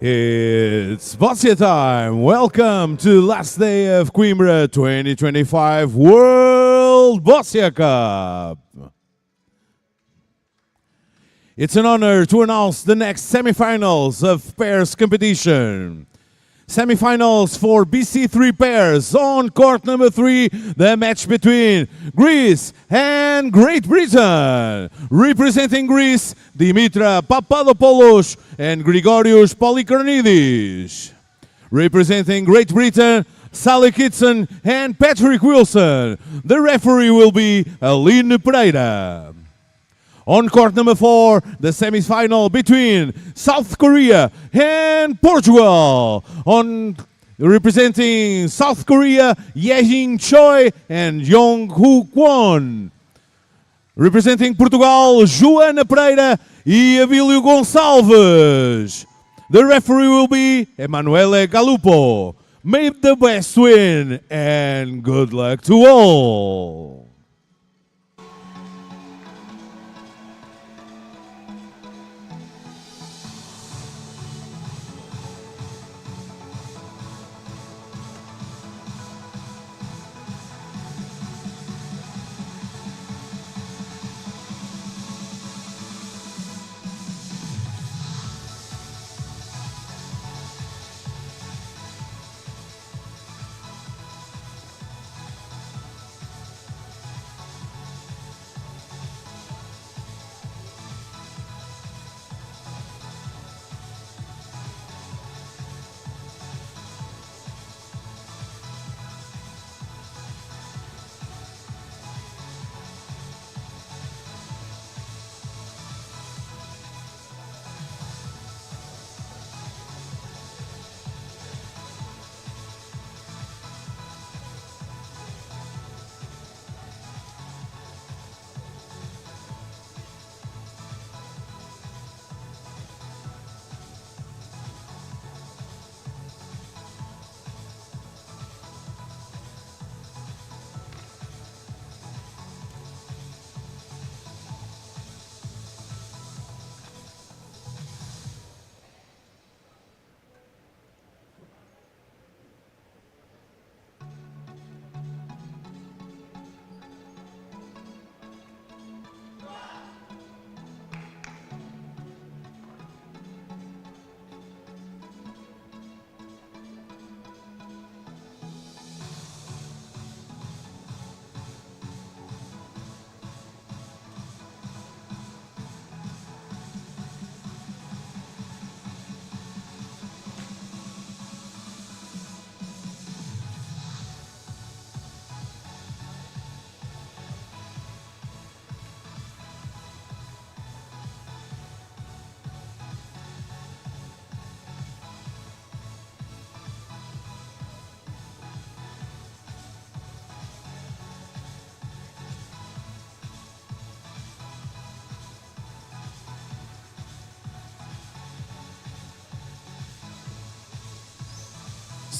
It's Boccia time. Welcome to last day of Coimbra 2025 World Boccia Cup. It's an honor to announce the next semifinals of pairs competition. Semifinals for BC3 pairs. On court number 3, the match between Greece and Great Britain. Representing Greece, Dimitra Papadopoulos and Grigorios Polykarnidis. Representing Great Britain, Sally Kitson and Patrick Wilson. The referee will be Aline Pereira. On court number 4, the semifinal between South Korea and Portugal. On representing South Korea, Yejin Choi and Yong-Hoo Kwon. Representing Portugal, Joana Pereira e Abílio Gonçalves. The referee will be Emanuele Galupo. May the best win and good luck to all.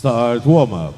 Start warm-up.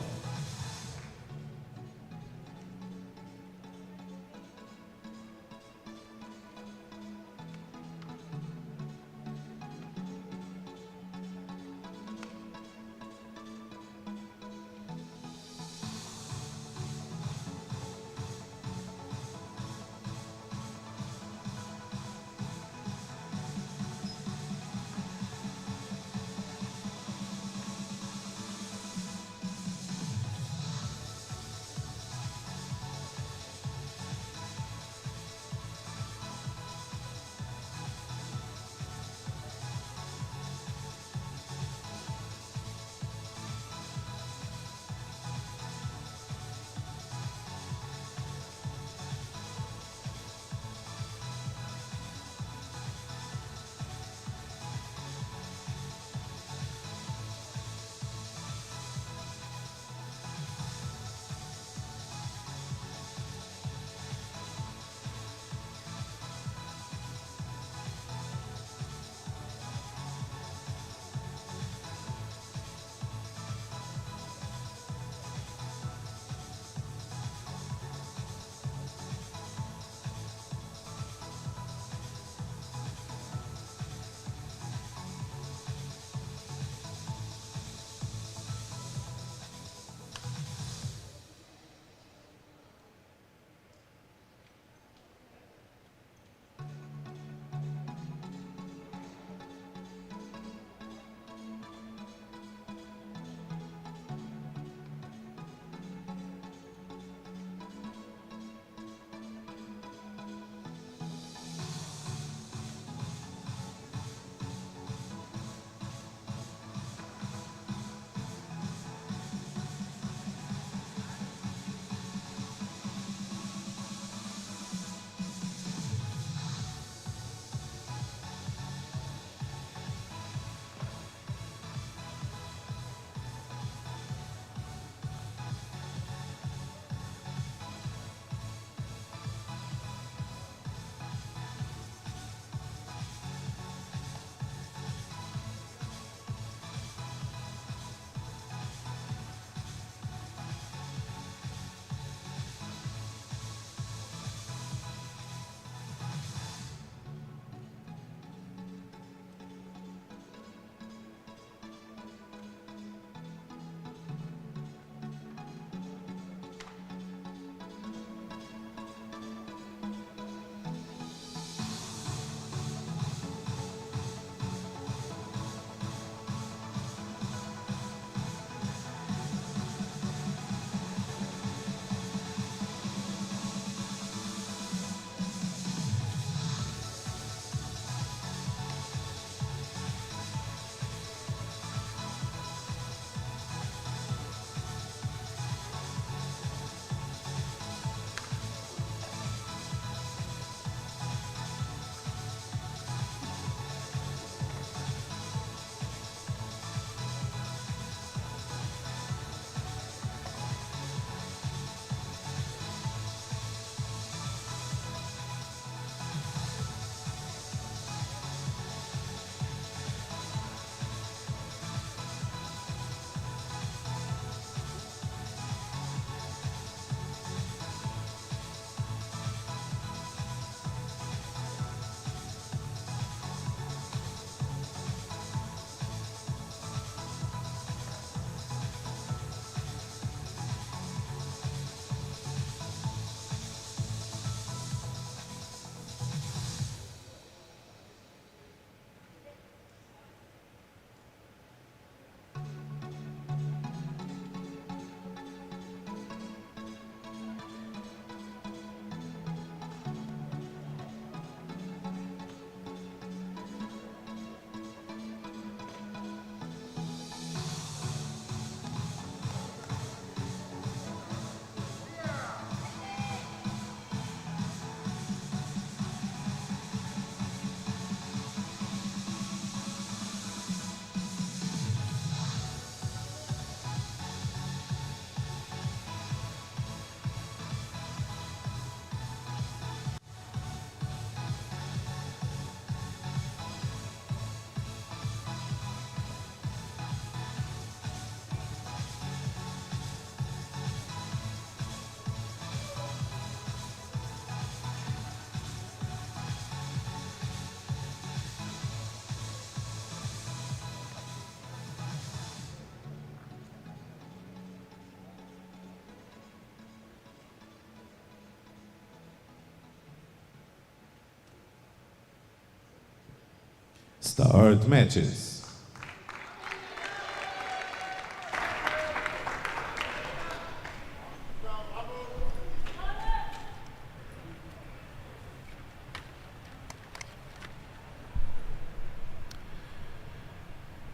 Start matches.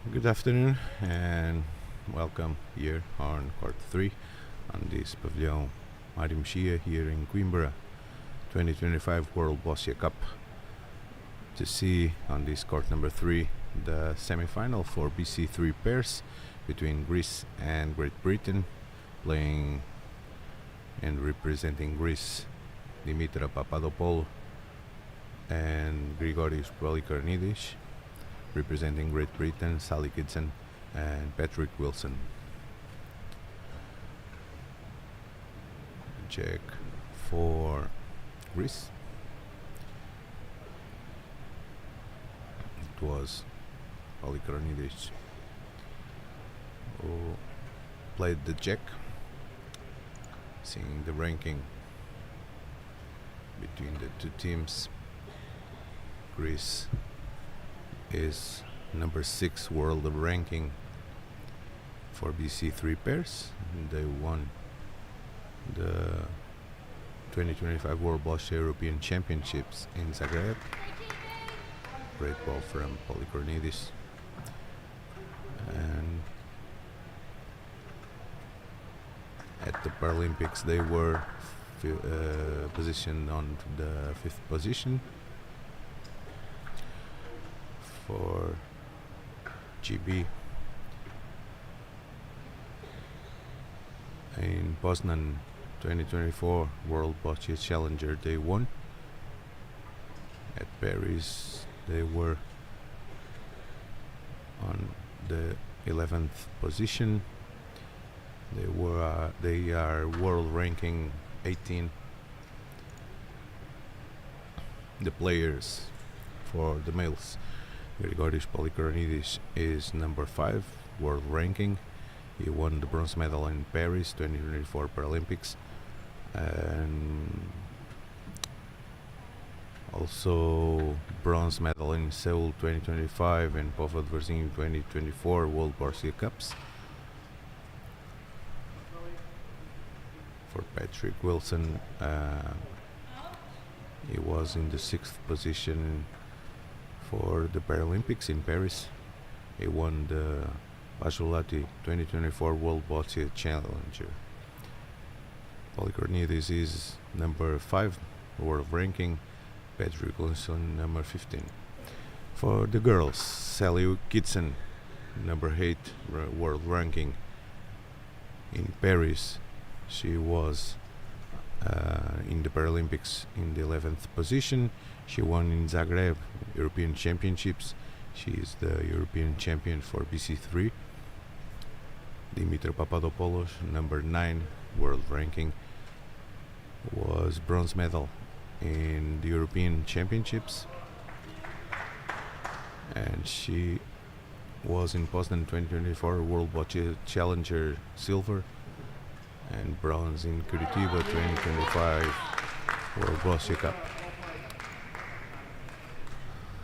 Good afternoon and welcome here on court 3 on this pavilion Boccia here in Coimbra 2025 World Boccia Cup. To see on this court number 3 the semi-final for BC3 pairs between Greece and Great Britain, playing and representing Greece Dimitra Papadopoulou and Grigoris Polikarnidis, representing Great Britain Sally Gibson and Patrick Wilson. Check for Greece. It was Polikarnidis who played the check. Seeing the ranking between the two teams, Greece is number 6 world ranking for BC3 pairs. They won the 2025 World Boccia European Championships in Zagreb. Great ball from Polikarnidis. And at the Paralympics they were positioned on the 5th position. For GB in Poznan 2024 World Boccia Challenger they won. At Paris they were on the 11th position. They are world ranking 18. The players for the males, Grigoris Polikarnidis is number 5 world ranking. He won the bronze medal in Paris 2024 Paralympics, and also bronze medal in Seoul 2025 and Povad Varzim 2024 World Boccia Cups. For Patrick Wilson, he was in the 6th position for the Paralympics in Paris. He won the Bajulati 2024 World Boccia Challenger. Polikarnidis is number 5 world ranking. Patrick Wilson number 15. For the girls, Sally Gibson, number 8 world ranking in Paris. She was in the Paralympics in the 11th position. She won in Zagreb European Championships. She is the European champion for BC3. Dimitra Papadopoulou, number 9 world ranking, was bronze medal in the European Championships, and she was in Poznan 2024 World Boccia Challenger silver and bronze in Curitiba 2025 World Boccia Cup.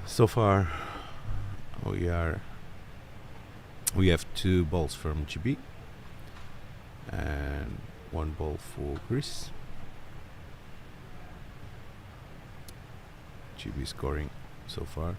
So far we have 2 balls from GB and 1 ball for Greece. GB scoring so far.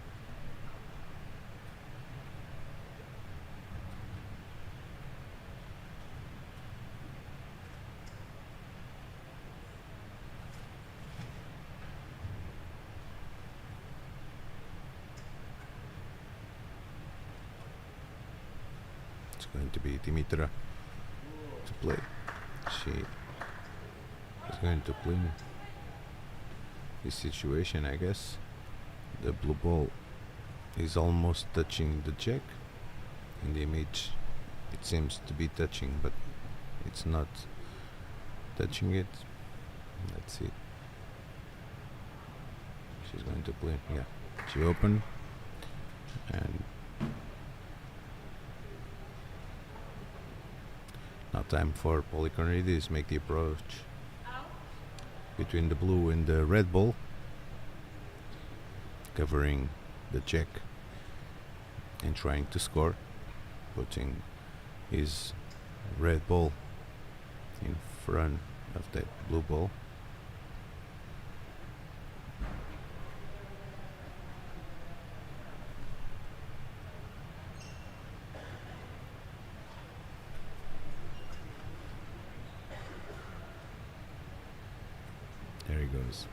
It's going to be Dimitra to play. She is going to play this situation, I guess. The blue ball is almost touching the check. In the image it seems to be touching, but it's not touching it. Let's see. She's going to play. Yeah, she opened, and now time for Polikarnidis make the approach between the blue and the red ball, covering the check. and trying to score, putting his red ball in front of that blue ball. There he goes.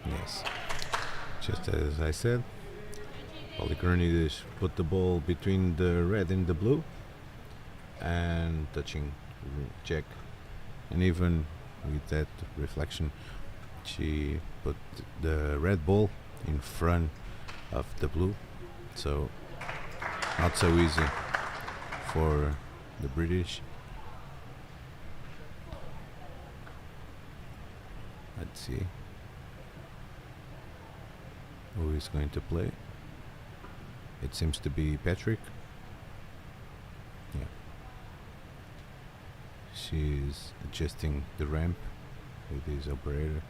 Yes, just as I said, Polychronides put the ball between the red and the blue and touching Jack, and even with that reflection she put the red ball in front of the blue, so not so easy for the British. Let's see who is going to play. It seems to be Patrick. Yeah, she's adjusting the ramp with his operator.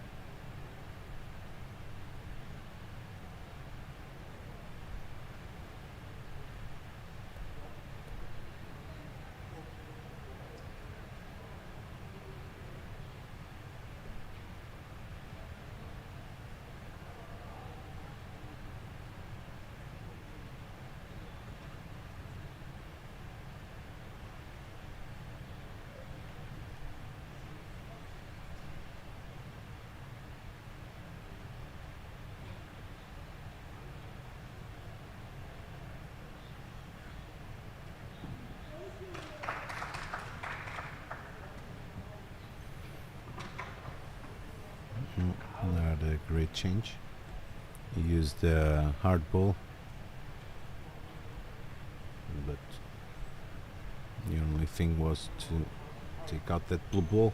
Not a great change. He used the hard ball, but the only thing was to take out that blue ball.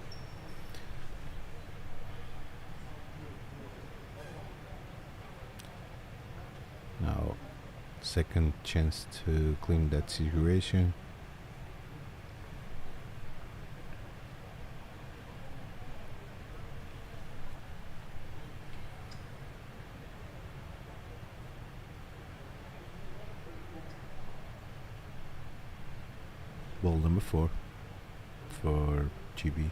Now, second chance to clean that situation. Ball number 4 for GB.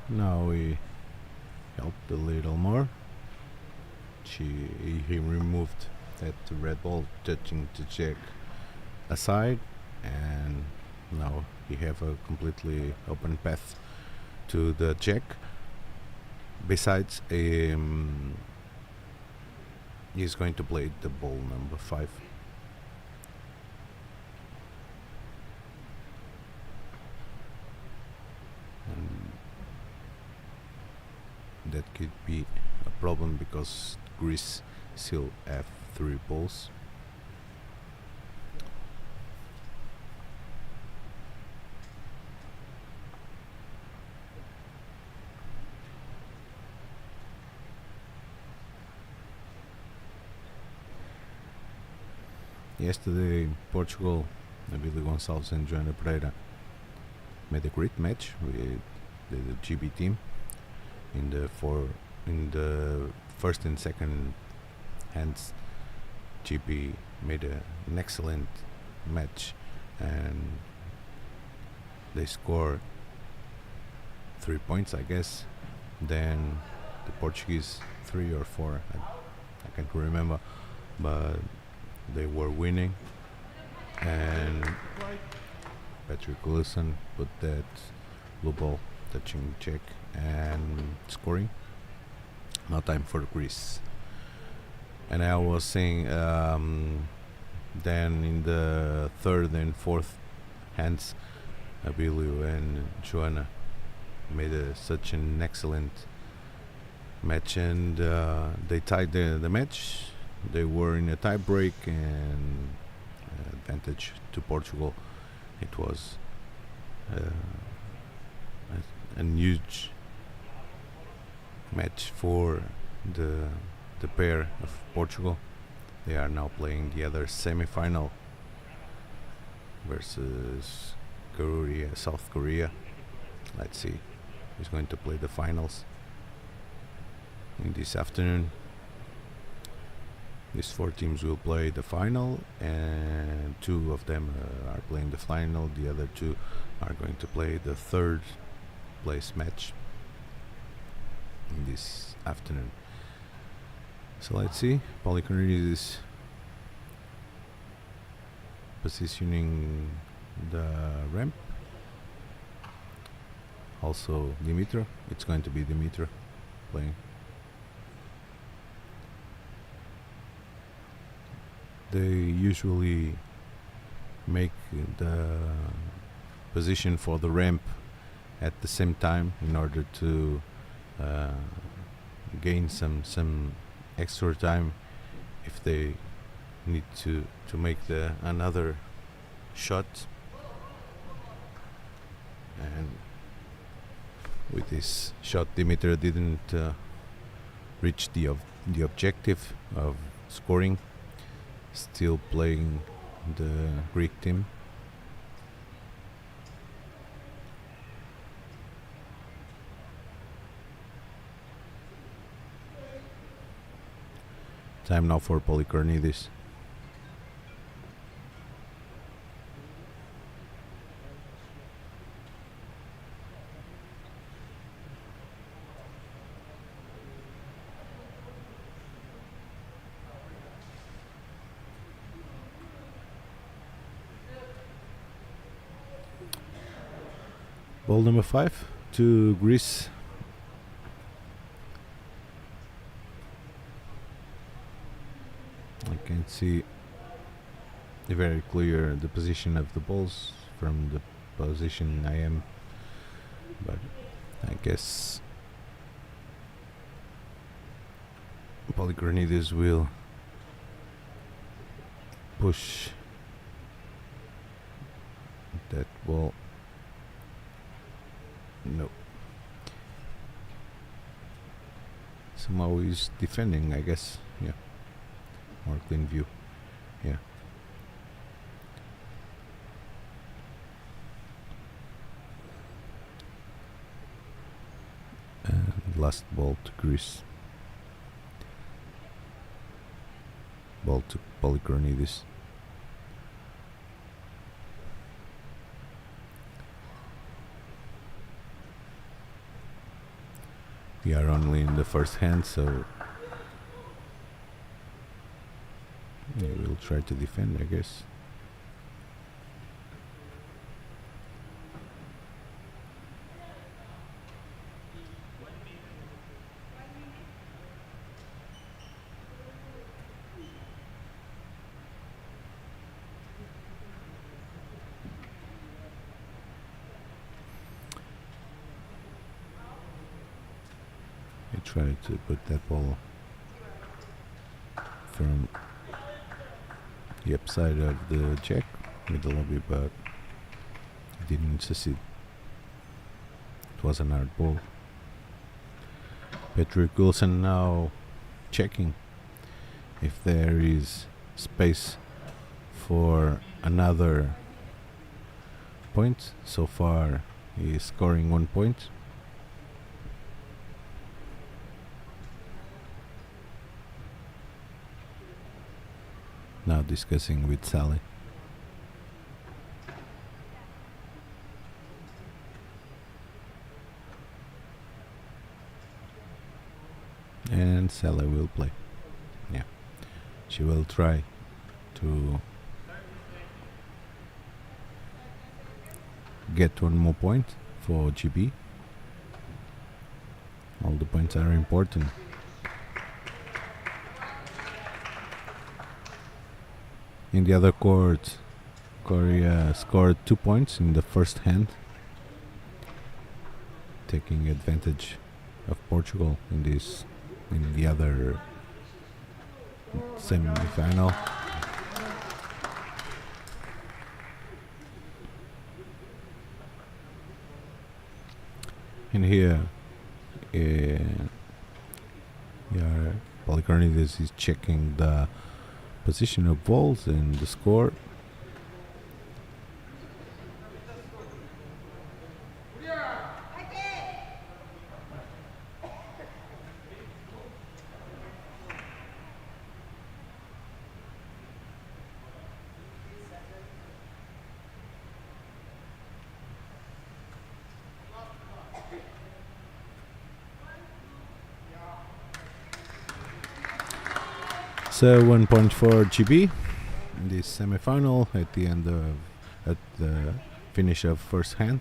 Now we helped a little more. He removed that red ball, touching the Jack aside, and now he have a completely open path to the Jack. Besides, he's going to play the ball number 5. That could be a problem because Greece still have 3 balls. Yesterday, Portugal, Abílio Gonçalves and Joana Pereira made a great match with the GB team. In the first and second hands, GB made an excellent match, and they scored 3 points, I guess. Then the Portuguese 3 or 4, I can't remember, but they were winning, And Patrick Wilson put that blue ball, touching check and scoring. Now time for Greece. And I was saying, then in the third and fourth hands, Abilio and Joanna made such an excellent match, and they tied the match. They were in a tie break, and advantage to Portugal. It was a huge match for the pair of Portugal. They are now playing the other semi-final versus South Korea. Let's see who's going to play the finals in this afternoon. These four teams will play the final, and two of them are playing the final. The other two are going to play the third place match in this afternoon. So let's see. Polychronis is positioning the ramp. Also Dimitra. It's going to be Dimitra playing. They usually make the position for the ramp at the same time in order to gain some extra time if they need to make another shot. And with this shot, Dimitra didn't reach the objective of scoring. Still playing the Greek team. Time now for Polychronidis. Ball number 5 to Greece. I can see very clear the position of the balls from the position I am, but I guess Polychronidis will push that ball. No. Somehow he's defending, I guess. Yeah. More clean view. Yeah. And last ball to Greece. Ball to Polychronidis. We are only in the first hand, so we'll try to defend, I guess. Try to put that ball from the upside of the check with the lobby, but it didn't succeed. It was an hard ball. Patrick Wilson now checking if there is space for another point. So far he is scoring 1 point. Now discussing with Sally. And Sally will play. Yeah. She will try to get one more point for GB. All the points are important. In the other court, Korea scored 2 points in the first hand, taking advantage of Portugal in the other semi-final. And here, Polycarnides is checking the position of balls and the score. So 1 point for GB in this semi-final at the finish of first hand.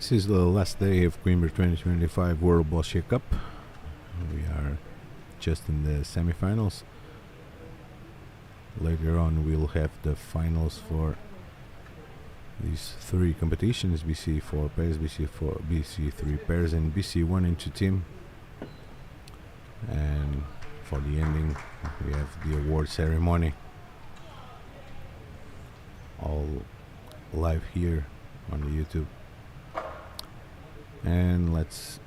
This is the last day of Coimbra 2025 World Boccia Cup. We are just in the semi-finals. Later on we'll have the finals for these three competitions: BC4 pairs, BC4, BC3 pairs, and BC1 and 2 team. And for the ending we have the award ceremony, all live here on the YouTube. And let's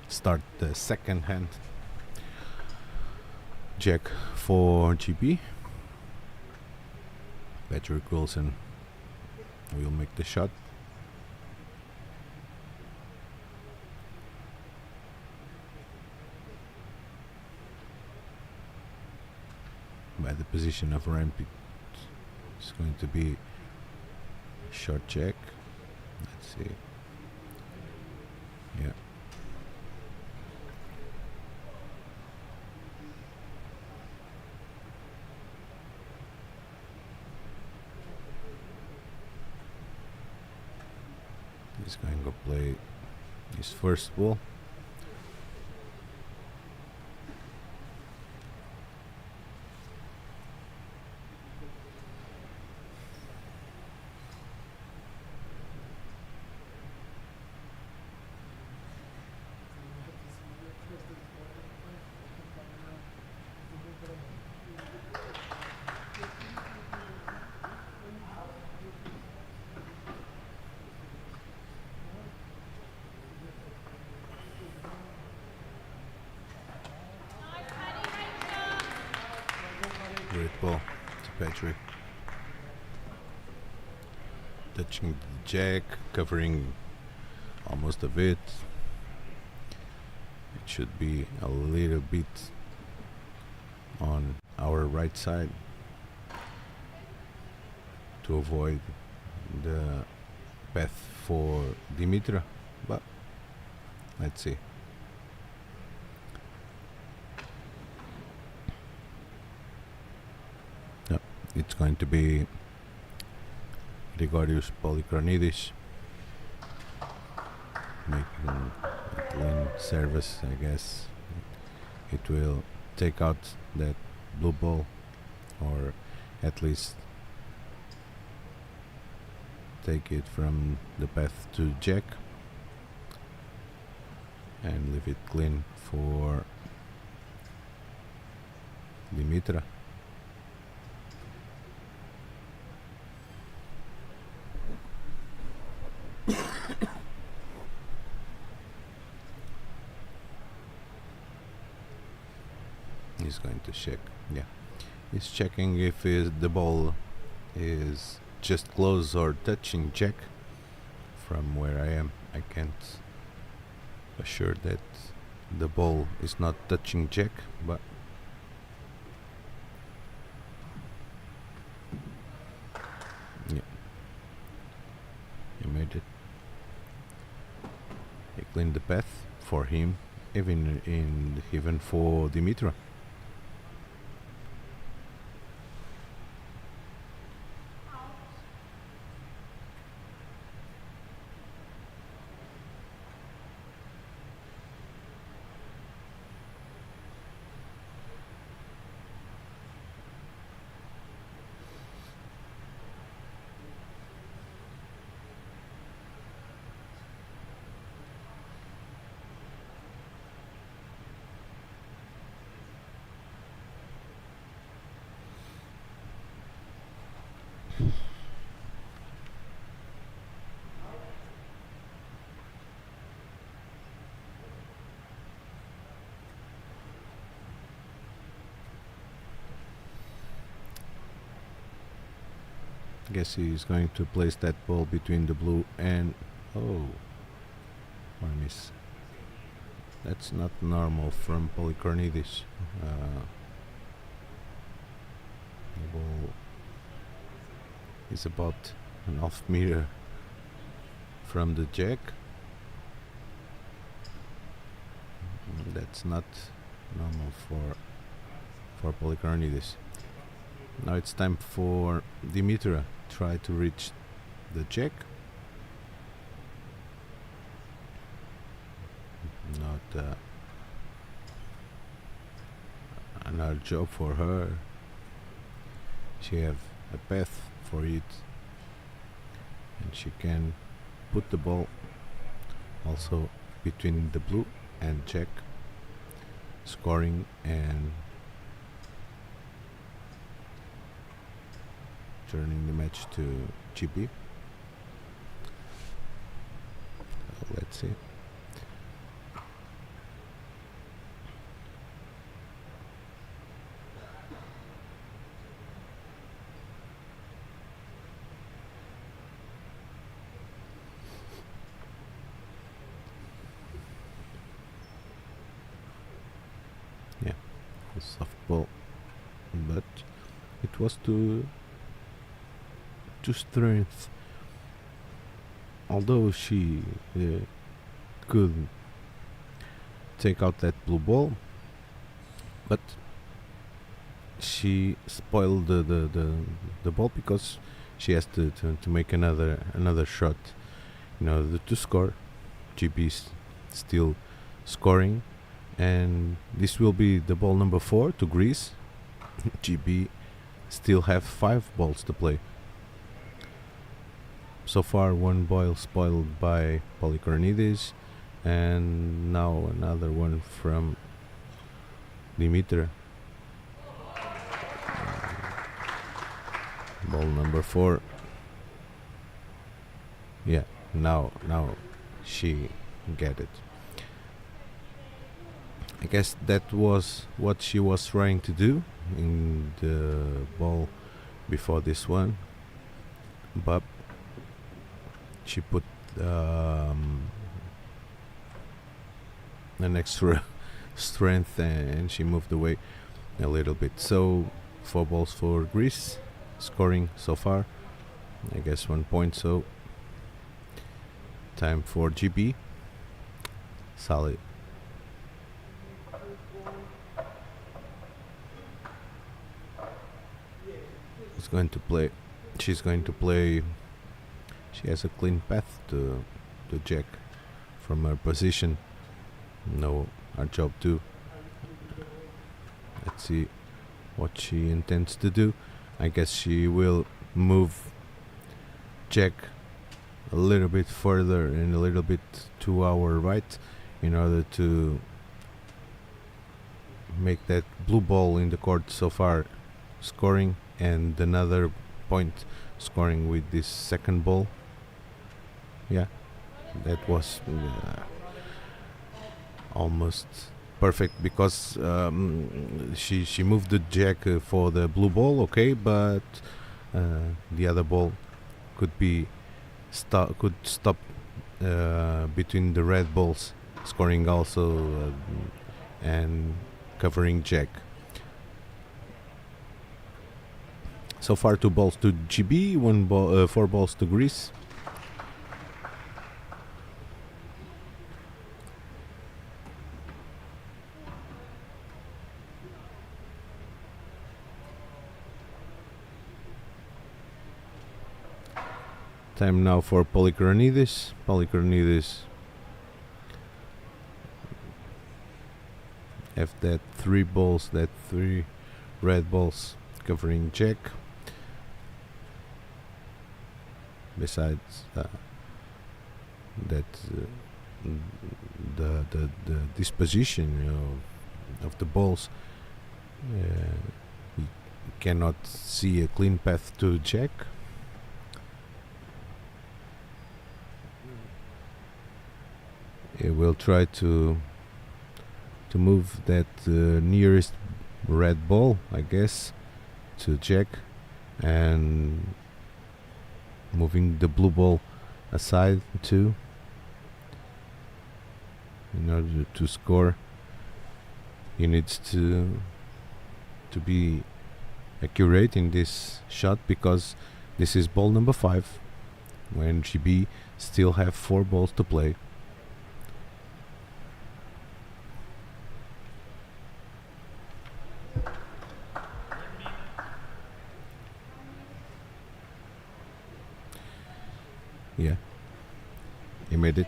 start the second hand. Jack for GB. Patrick Wilson will make the shot. By the position of ramp, it's going to be short jack. Let's see. Yeah. He's going to play his first ball. Great ball to Patrick. Touching the jack, covering almost a bit. It should be a little bit on our right side to avoid the path for Dimitra, but let's see. It's going to be Grigorius Polycarnides making a clean service. I guess it will take out that blue ball, or at least take it from the path to Jack and leave it clean for Dimitra. he's going to check. Yeah, he's checking if the ball is just close or touching Jack. From where I am, I can't assure that the ball is not touching Jack, but yeah, he made it. He cleaned the path for him, even for Dimitra. Guess he's going to place that ball between the blue and oh, one miss. That's not normal from Polycornidis. The ball is about an half meter from the jack. That's not normal for Polycornidis. Now it's time for Dimitra try to reach the jack. Not another job for her. She have a path for it, and she can put the ball also between the blue and jack, scoring and turning the match to GB. Let's see. Yeah, a softball, but it was to strength. Although she could take out that blue ball, but she spoiled the ball because she has to make another shot in order to score. GB is still scoring, and this will be the ball number 4 to Greece. GB still have 5 balls to play. So far, one ball spoiled by Polycornidis, and now another one from Dimitra. Ball number 4. Yeah, now she get it. I guess that was what she was trying to do in the ball before this one, but she put an extra strength and she moved away a little bit. So 4 balls for Greece, scoring so far, I guess 1 point. So time for GB. Solid. She's going to play. She has a clean path to jack from her position. No hard job too. Let's see what she intends to do. I guess she will move jack a little bit further and a little bit to our right in order to make that blue ball in the court so far scoring, and another point scoring with this second ball. Yeah, that was almost perfect because she moved the jack for the blue ball, okay, but the other ball could be could stop between the red balls, scoring also and covering jack. So far, 2 balls to GB, 4 balls to Greece. Time now for Polychronidis. Polychronidis have that 3 balls, that 3 red balls covering jack. Besides that, the disposition of the balls, you cannot see a clean path to jack. It will try to move that nearest red ball, I guess, to jack, and moving the blue ball aside too, in order to score. He needs to be accurate in this shot, because this is ball number 5 when GB still have 4 balls to play. Yeah, he made it.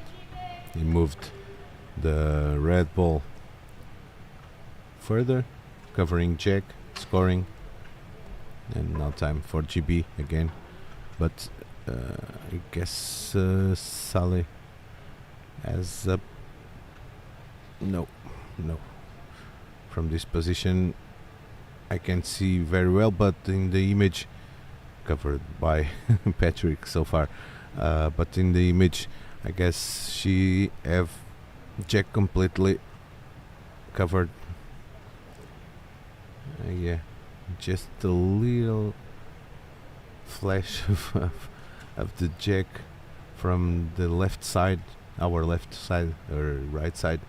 He moved the red ball further, covering jack, scoring, and now time for GB again. But I guess Sally has a no. From this position, I can't see very well, but in the image covered by Patrick so far. But in the image, I guess she have jack completely covered. Yeah, just a little flash of the jack from the left side, our left side or right side.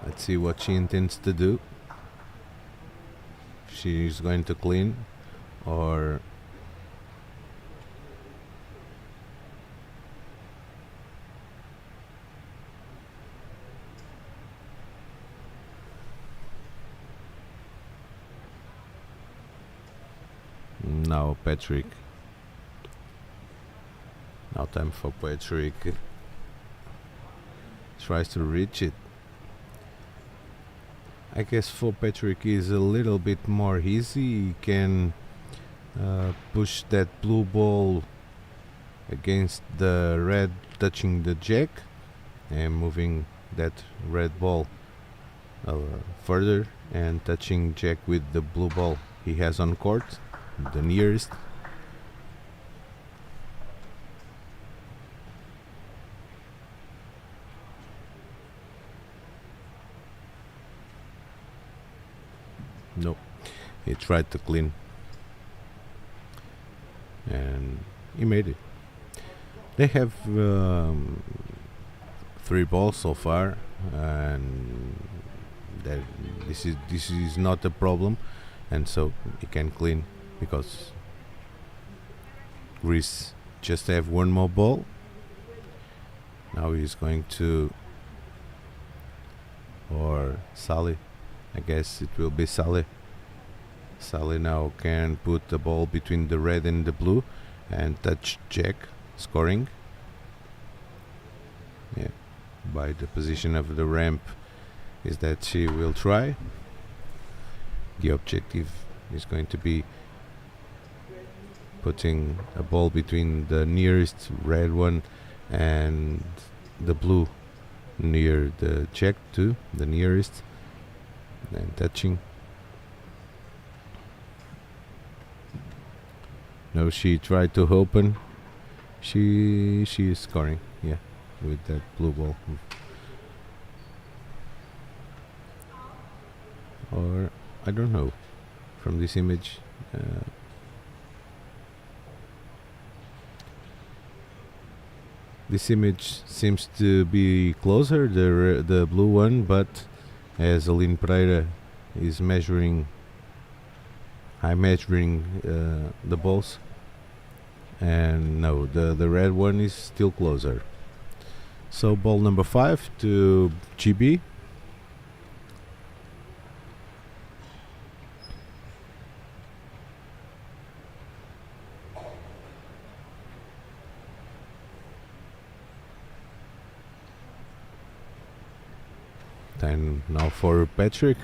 Let's see what she intends to do. She's going to clean, or now Patrick. Now time for Patrick. Tries to reach it. I guess for Patrick is a little bit more easy. He can push that blue ball against the red, touching the jack, and moving that red ball further and touching jack with the blue ball he has on court, the nearest. Nope, he tried to clean and he made it. They have 3 balls so far, and this is not a problem, and so he can clean because Greece just have 1 more ball. Now he's going to, or Sally, I guess it will be Sally. Sally now can put the ball between the red and the blue and touch jack, scoring. Yeah, by the position of the ramp is that she will try. The objective is going to be putting a ball between the nearest red one and the blue near the jack too, the nearest, and touching. No, she tried to open. She is scoring, yeah, with that blue ball. or I don't know. From this image, this image seems to be closer, the blue one, but as Aline Pereira is measuring, I'm measuring the balls, and no, the red one is still closer. So ball number 5 to GB. And now for Patrick.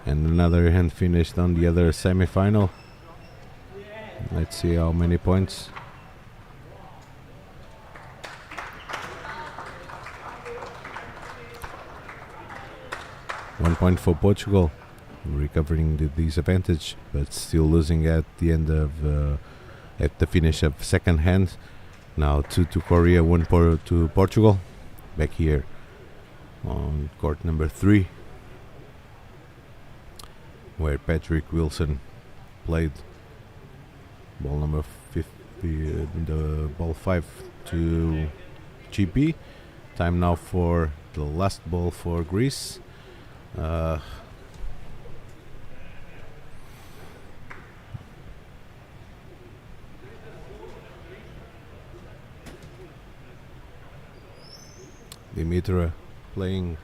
And another hand finished on the other semi-final. Let's see how many points. One point for Portugal, recovering the disadvantage, but still losing at the end of at the finish of second hand. Now 2 to Korea, 1 to Portugal. Back here on court number 3, where Patrick Wilson played. Ball number 50, the ball 5 to GP. Time now for the last ball for Greece. Dimitra playing.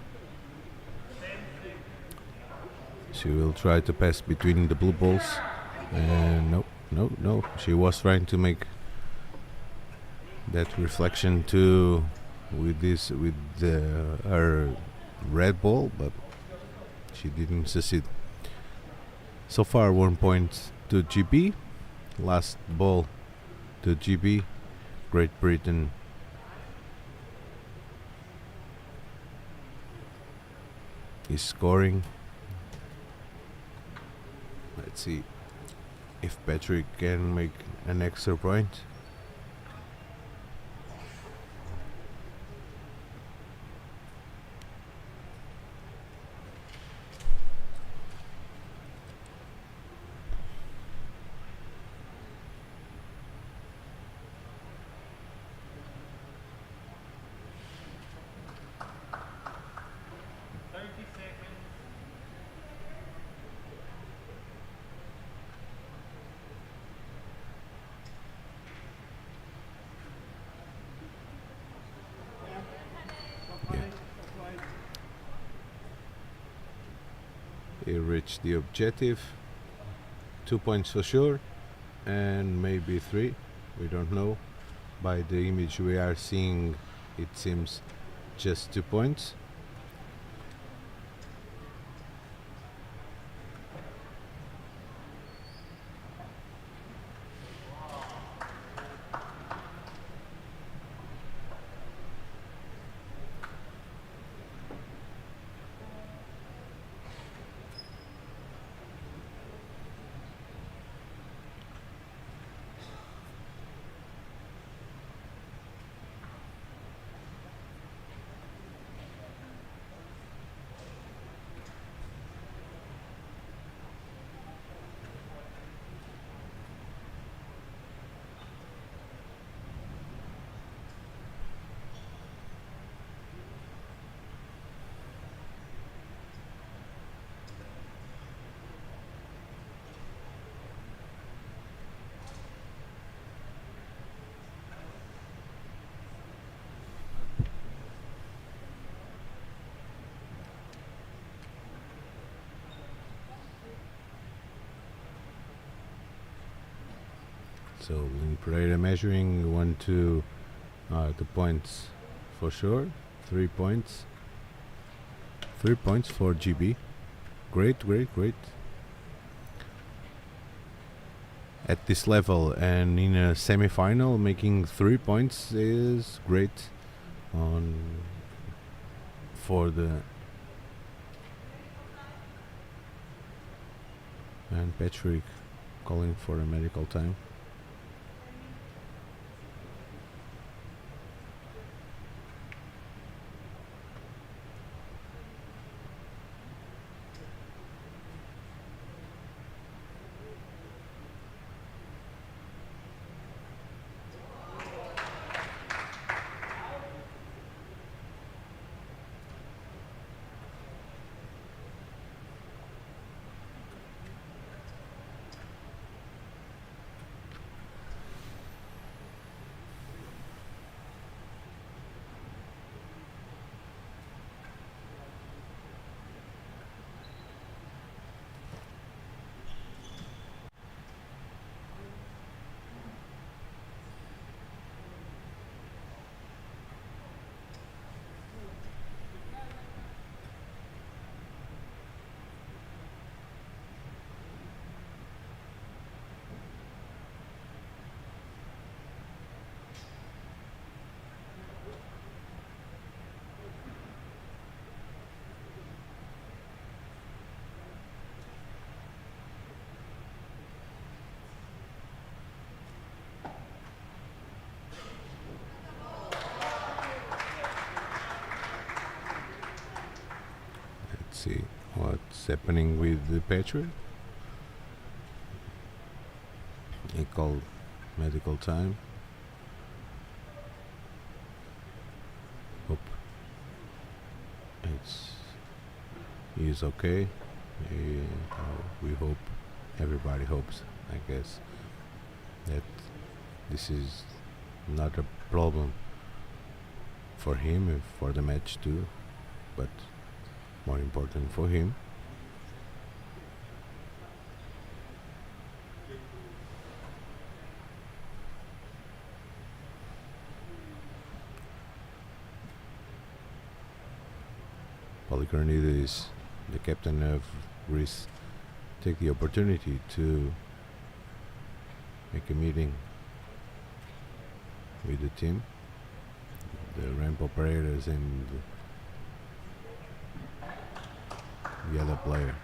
She will try to pass between the blue balls, and no. She was trying to make that reflection with her red ball, but she didn't succeed. So far, 1 point to GB. Last ball to GB. Great Britain is scoring. Let's see if Patrick can make an extra point. He reached the objective. 2 points for sure, and maybe 3. We don't know. By the image we are seeing, it seems just 2 points. So in Pereira measuring 1, 2, the points for sure. 3 points. 3 points for GB. Great. At this level and in a semi-final, making 3 points is great for the and Patrick calling for a medical time. Let's see what's happening with the Patriot. He called medical time. Hope he's okay. We hope, everybody hopes, I guess, that this is not a problem for him and for the match too, but more important for him. Polychronidis, the captain of Greece, take the opportunity to make a meeting with the team, the ramp operators and the other player.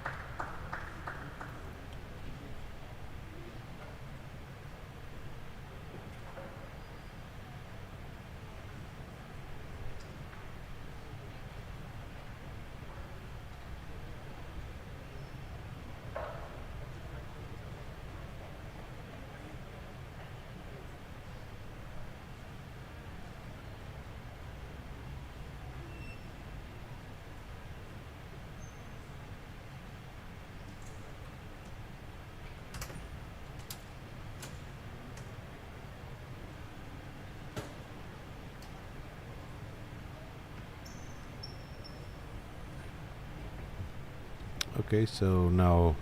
Okay, so now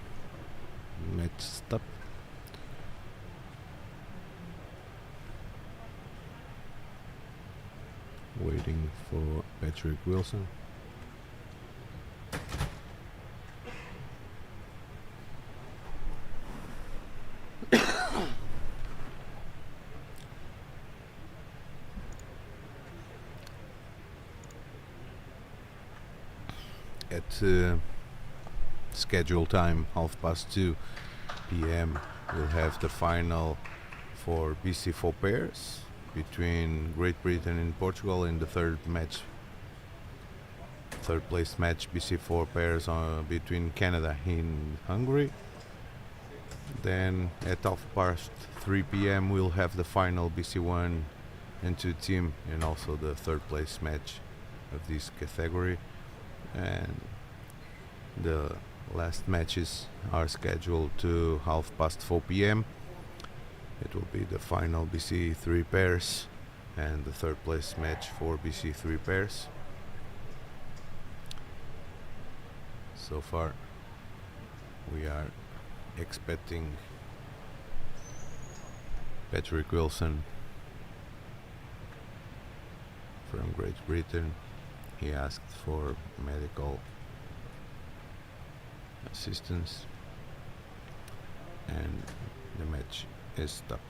let's stop. Waiting for Patrick Wilson. At schedule time, 2:30 p.m., we'll have the final for BC4 pairs between Great Britain and Portugal in the third place match, BC4 pairs between Canada and Hungary. Then at 3:30 p.m. we'll have the final BC1 and 2 team and also the third place match of this category. And the last matches are scheduled to 4:30 p.m. It will be the final BC3 pairs and the third place match for BC3 pairs. So far we are expecting Patrick Wilson from Great Britain. He asked for medical assistance and the match is stopped.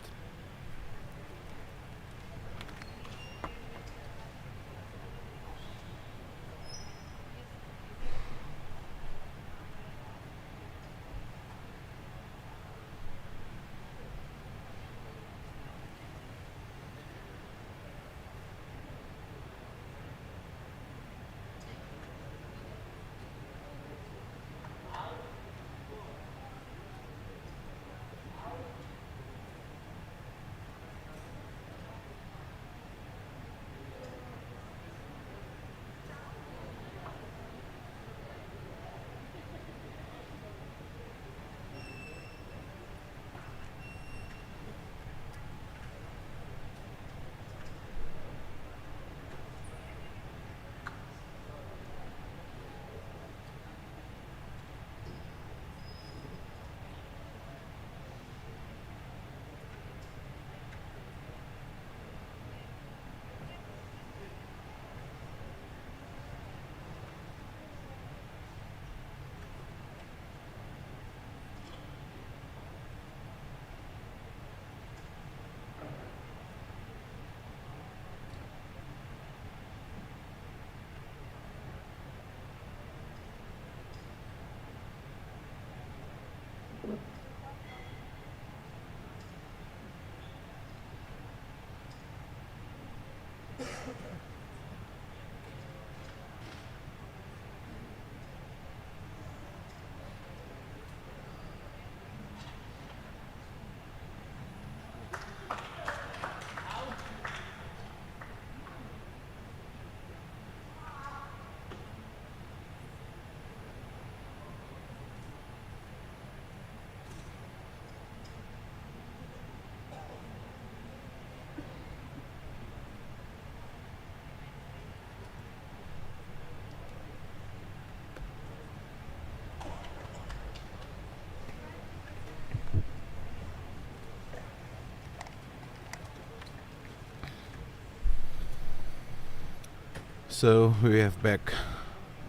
So we have back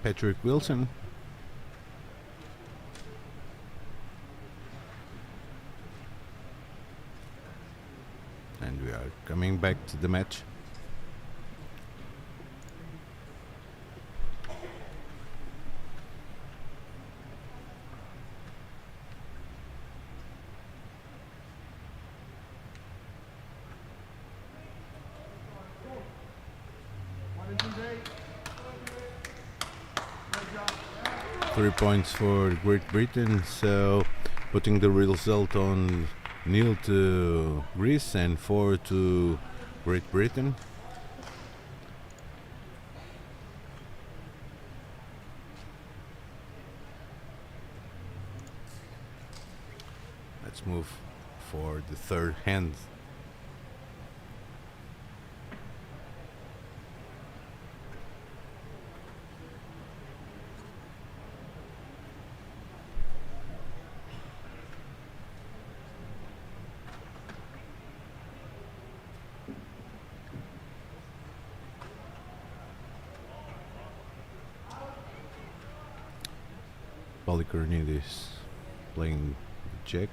Patrick Wilson. And we are coming back to the match. Three points for Great Britain, so putting the result on 0 to Greece and 4 to Great Britain. Let's move for the third hand. Polycornidis playing the check.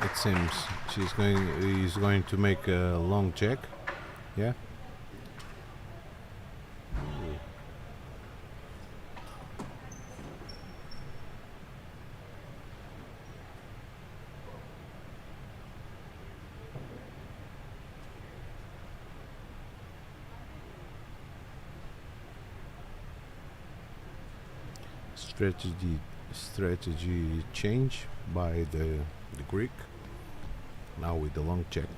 It seems he's going to make a long check. Yeah. Strategy change by the Greek. Now with the long check.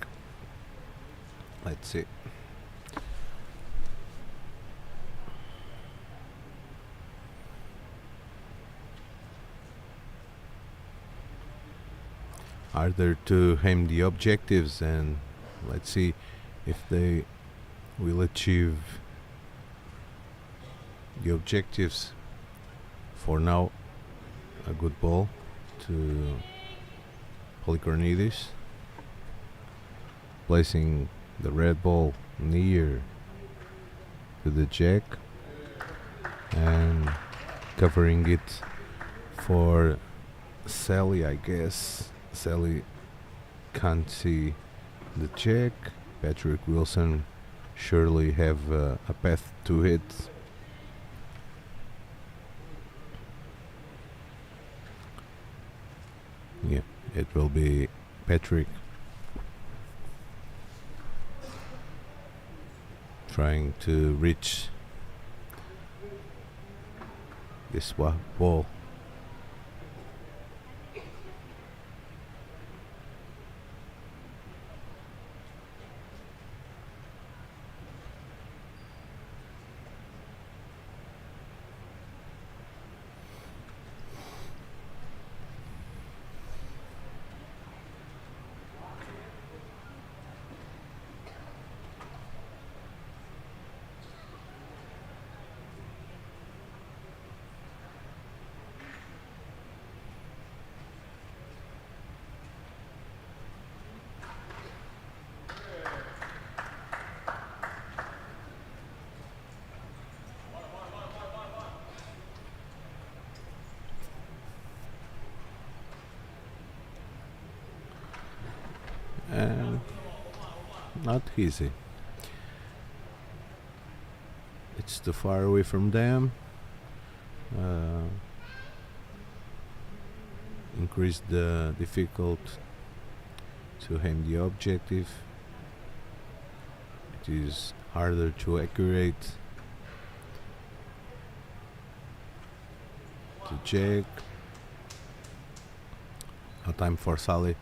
Let's see. Harder to aim the objectives, and let's see if they will achieve the objectives. For now, a good ball to Polycornidis, placing the red ball near to the jack and covering it for Sally, I guess. Sally can't see the jack. Patrick Wilson surely have a path to hit. Yeah, it will be Patrick trying to reach this ball. Not easy. It's too far away from them. Increase the difficult to aim the objective. it is harder to accurate. To check. No time for Sally.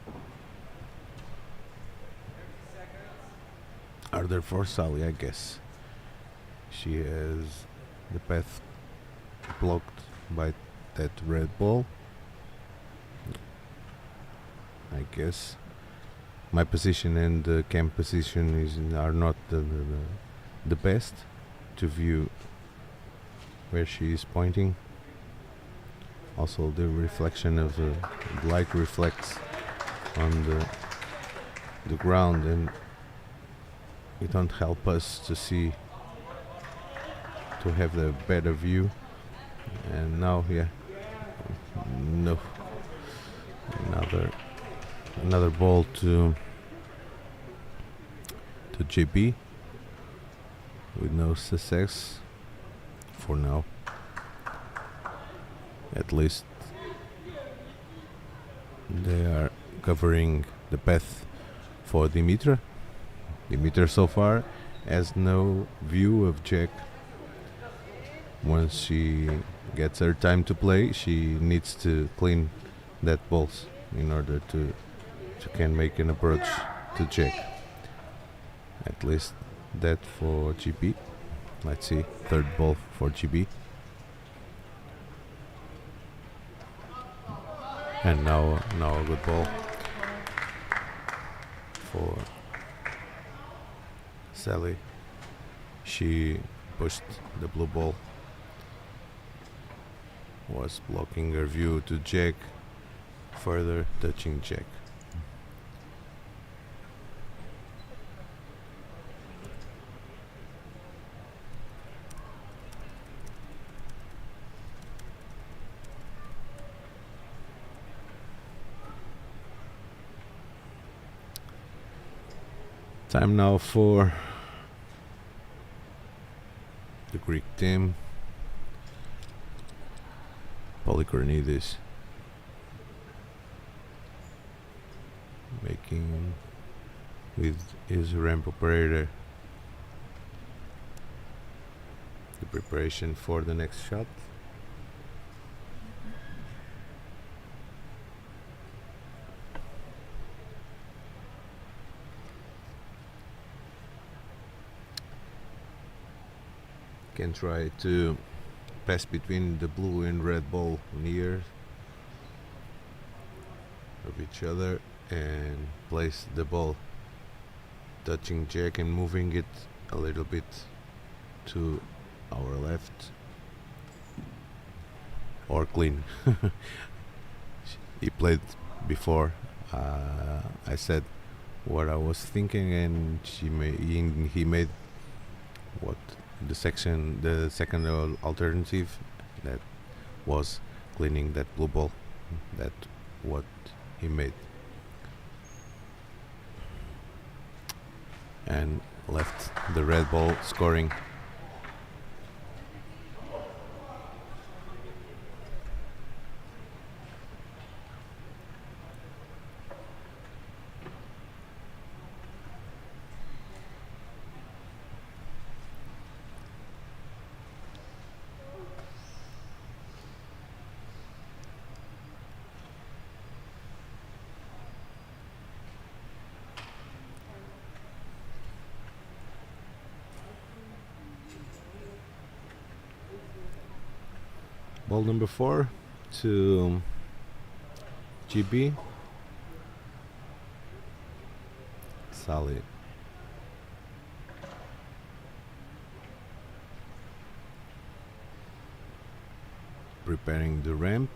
Harder for Sally, I guess. She has the path blocked by that red ball. I guess my position and the camp position are not the best to view where she is pointing. Also, the reflection of the light reflects on the ground, and it don't help us to see, to have the better view. And now, yeah, no, another ball to GB with no success for now. At least they are covering the path for Dimitra. Dimitra so far has no view of Jack. Once she gets her time to play, she needs to clean that balls in order to can make an approach to Jack. At least that for GB. Let's see, third ball for GB. And now a good ball for Sally. She pushed the blue ball, was blocking her view to Jack, further touching Jack. Time now for the Greek team. Polychronidis making with his ramp operator the preparation for the next shot. Can try to pass between the blue and red ball near of each other and place the ball touching Jack and moving it a little bit to our left or clean. He played before. I said what I was thinking, and he made what the second alternative, that was cleaning that blue ball. That what he made, and left the red ball scoring. Ball number 4 to GB. Solid. Preparing the ramp.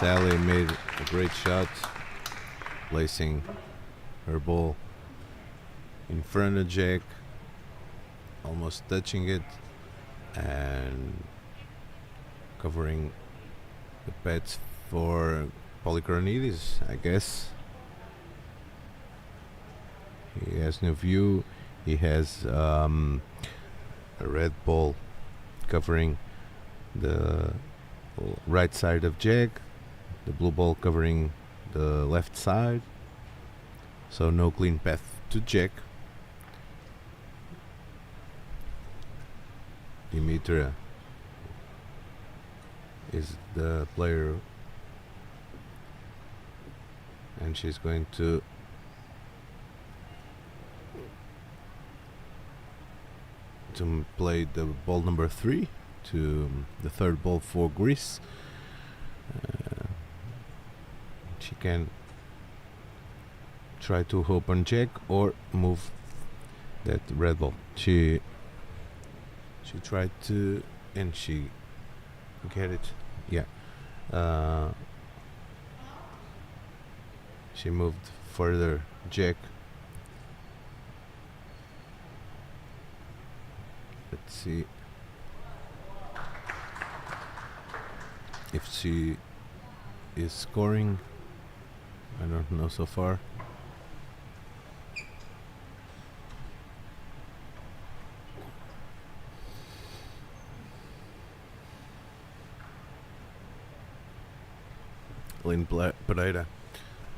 Sally made a great shot, placing her ball in front of Jack, almost touching it and covering the pads for Polychronides, I guess. He has no view. He has a red ball covering the right side of Jack, the blue ball covering the left side, so no clean path to Jack. Dimitra is the player, and she's going to play the ball number 3 to the third ball for Greece. She can try to open Jack or move that red ball. She tried to, and she get it. Yeah. She moved further Jack. Let's see if she is scoring. I don't know so far. Lynn Pereira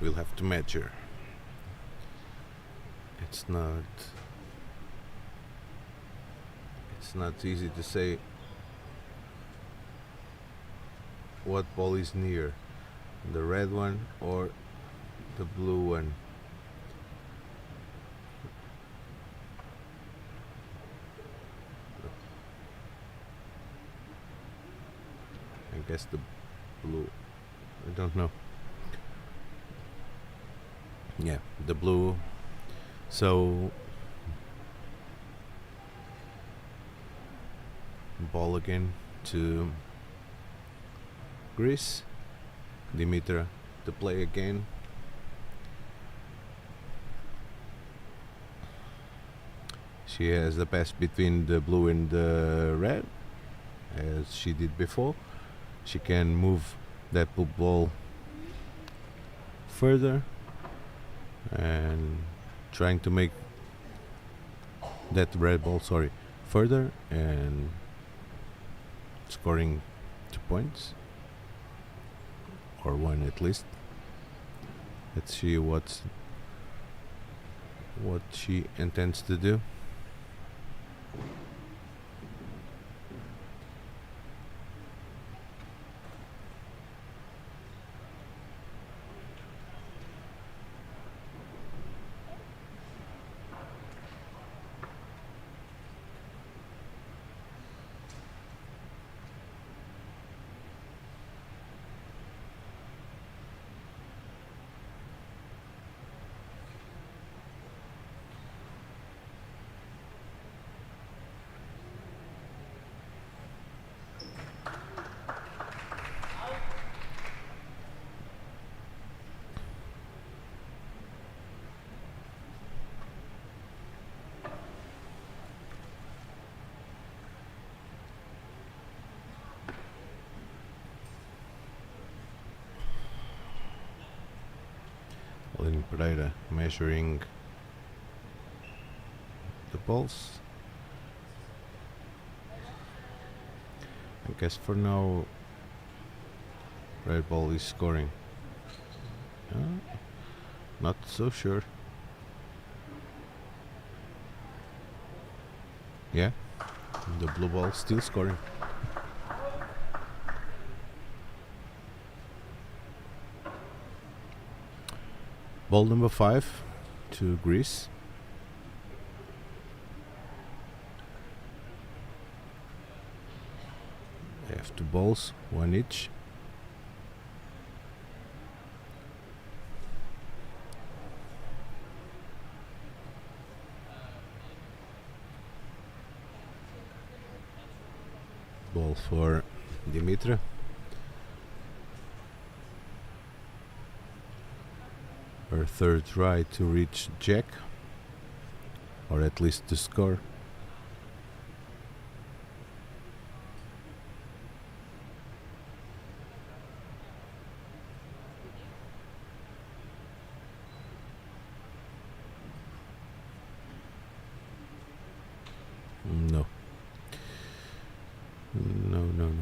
will have to match her. It's not easy to say what ball is near, the red one or the blue one. I guess the blue. I don't know. Yeah, the blue. So ball again to Greece. Dimitra to play again. She has the pass between the blue and the red, as she did before. She can move that blue ball further and trying to make that red ball, further and scoring 2 points or 1 at least. Let's see what she intends to do. Lynn Pereira measuring the balls. I guess for now red ball is scoring. Not so sure. Yeah, the blue ball still scoring. Ball number 5 to Greece. They have 2 balls, 1 each. Ball for Dimitra. her third try to reach Jack, or at least to score. No. No.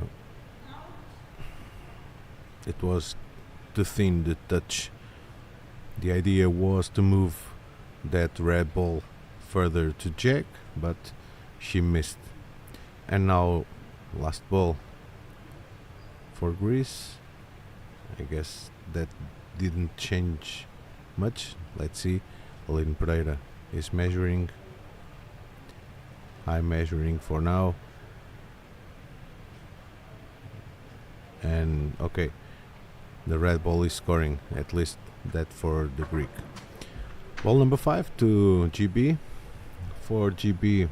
It was too thin, the touch. The idea was to move that red ball further to Jack, but she missed. And now, last ball for Greece. I guess that didn't change much. Let's see. Aline Pereira is measuring. I'm measuring for now. And okay, the red ball is scoring, at least that for the Greek. Ball number 5 to GB. For GB,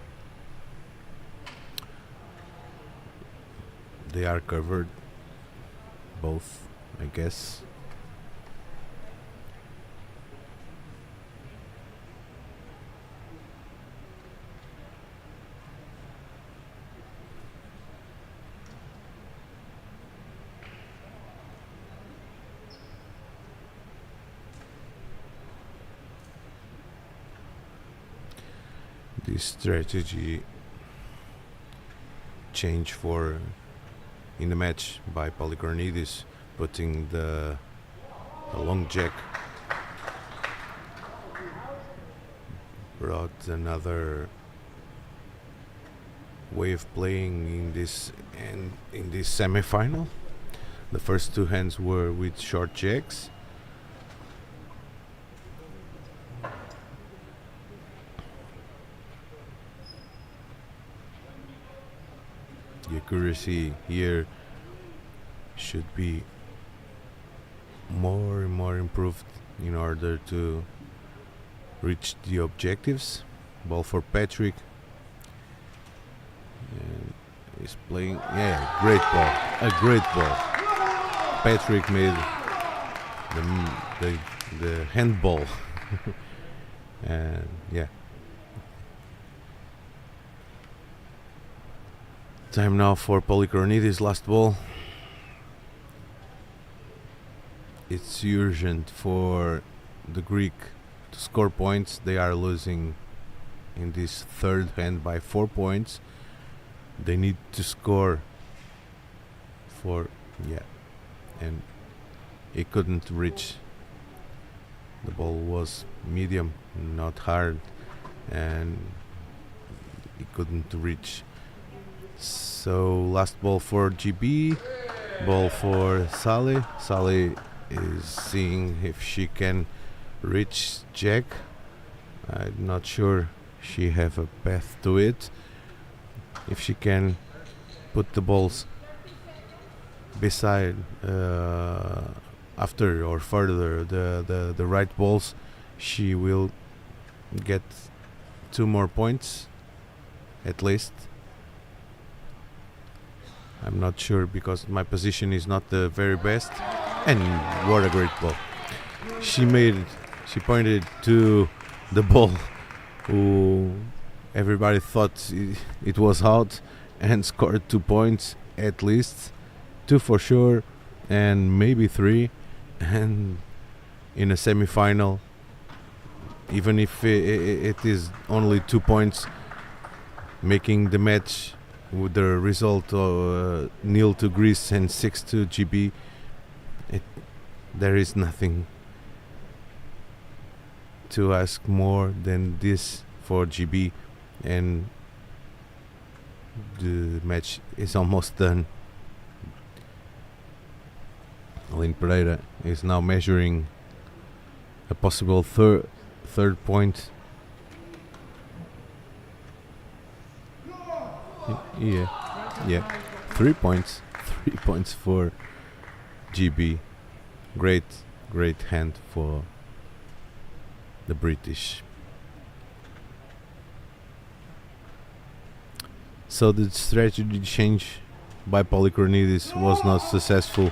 they are covered, both, I guess. This strategy change for in the match by Polychronidis, putting the long jack, brought another way of playing in this semi-final. The first two hands were with short jacks. The accuracy here should be more and more improved in order to reach the objectives. Ball for Patrick. And he's playing, great ball, a great ball. Patrick made the handball. And time now for Polychronidis, last ball. It's urgent for the Greek to score points. They are losing in this third hand by 4 points. They need to score and he couldn't reach. The ball was medium, not hard, and he couldn't reach. So last ball for GB, ball for Sally. Sally is seeing if she can reach Jack. I'm not sure she have a path to it. If she can put the balls beside after or further the right balls, she will get 2 more points at least. I'm not sure because my position is not the very best. And what a great ball. She pointed to the ball who everybody thought it was out, and scored 2 points at least. 2 for sure, and maybe 3. And in a semi-final, even if it is only 2 points, making the match with the result of 0 to Greece and 6 to GB, there is nothing to ask more than this for GB, and the match is almost done. Aline Pereira is now measuring a possible third point. Yeah, 3 points. 3 points for GB. Great hand for the British. So the strategy change by Polychronidis was not successful.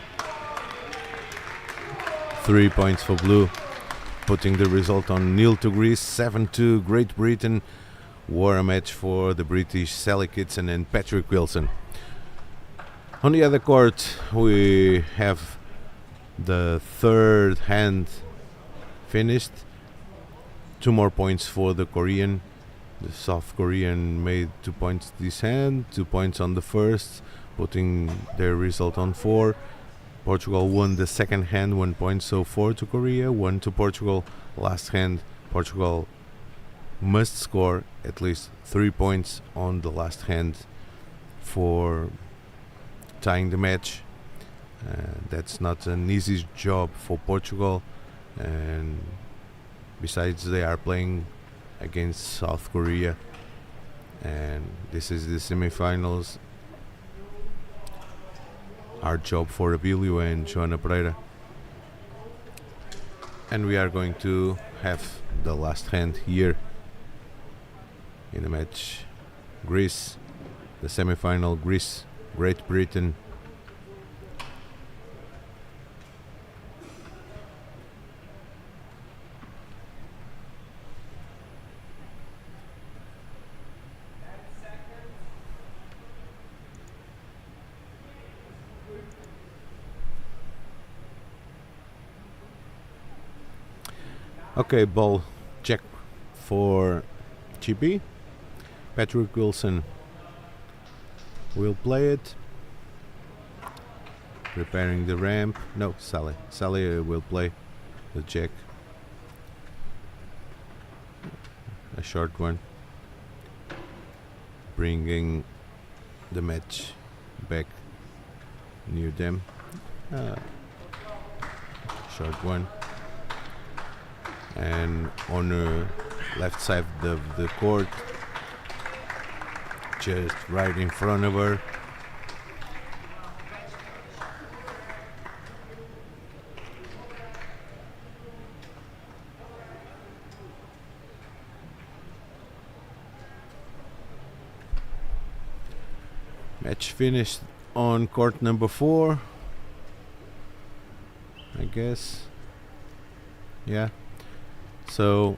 3 points for blue. putting the result on 0 to Greece, 7-2 Great Britain. War a match for the British Sally Kitson and Patrick Wilson. On the other court, we have the third hand finished. 2 more points for the Korean. The South Korean made 2 points this hand, 2 points on the first, putting their result on 4. Portugal won the second hand, 1 point, so 4 to Korea, 1 to Portugal. Last hand, Portugal must score at least 3 points on the last hand for tying the match. That's not an easy job for Portugal, and besides they are playing against South Korea, and this is the semi-finals. Hard job for Abilio and Joana Pereira, and we are going to have the last hand here in the match. Greece, the semi-final, Greece, Great Britain. Okay, ball check for GB. Patrick Wilson will play it. Preparing the ramp. No, Sally. Sally will play the check. A short one. Bringing the match back near them. Short one. And on the left side of the court, just right in front of her, match finished on court number 4, I guess. Yeah. So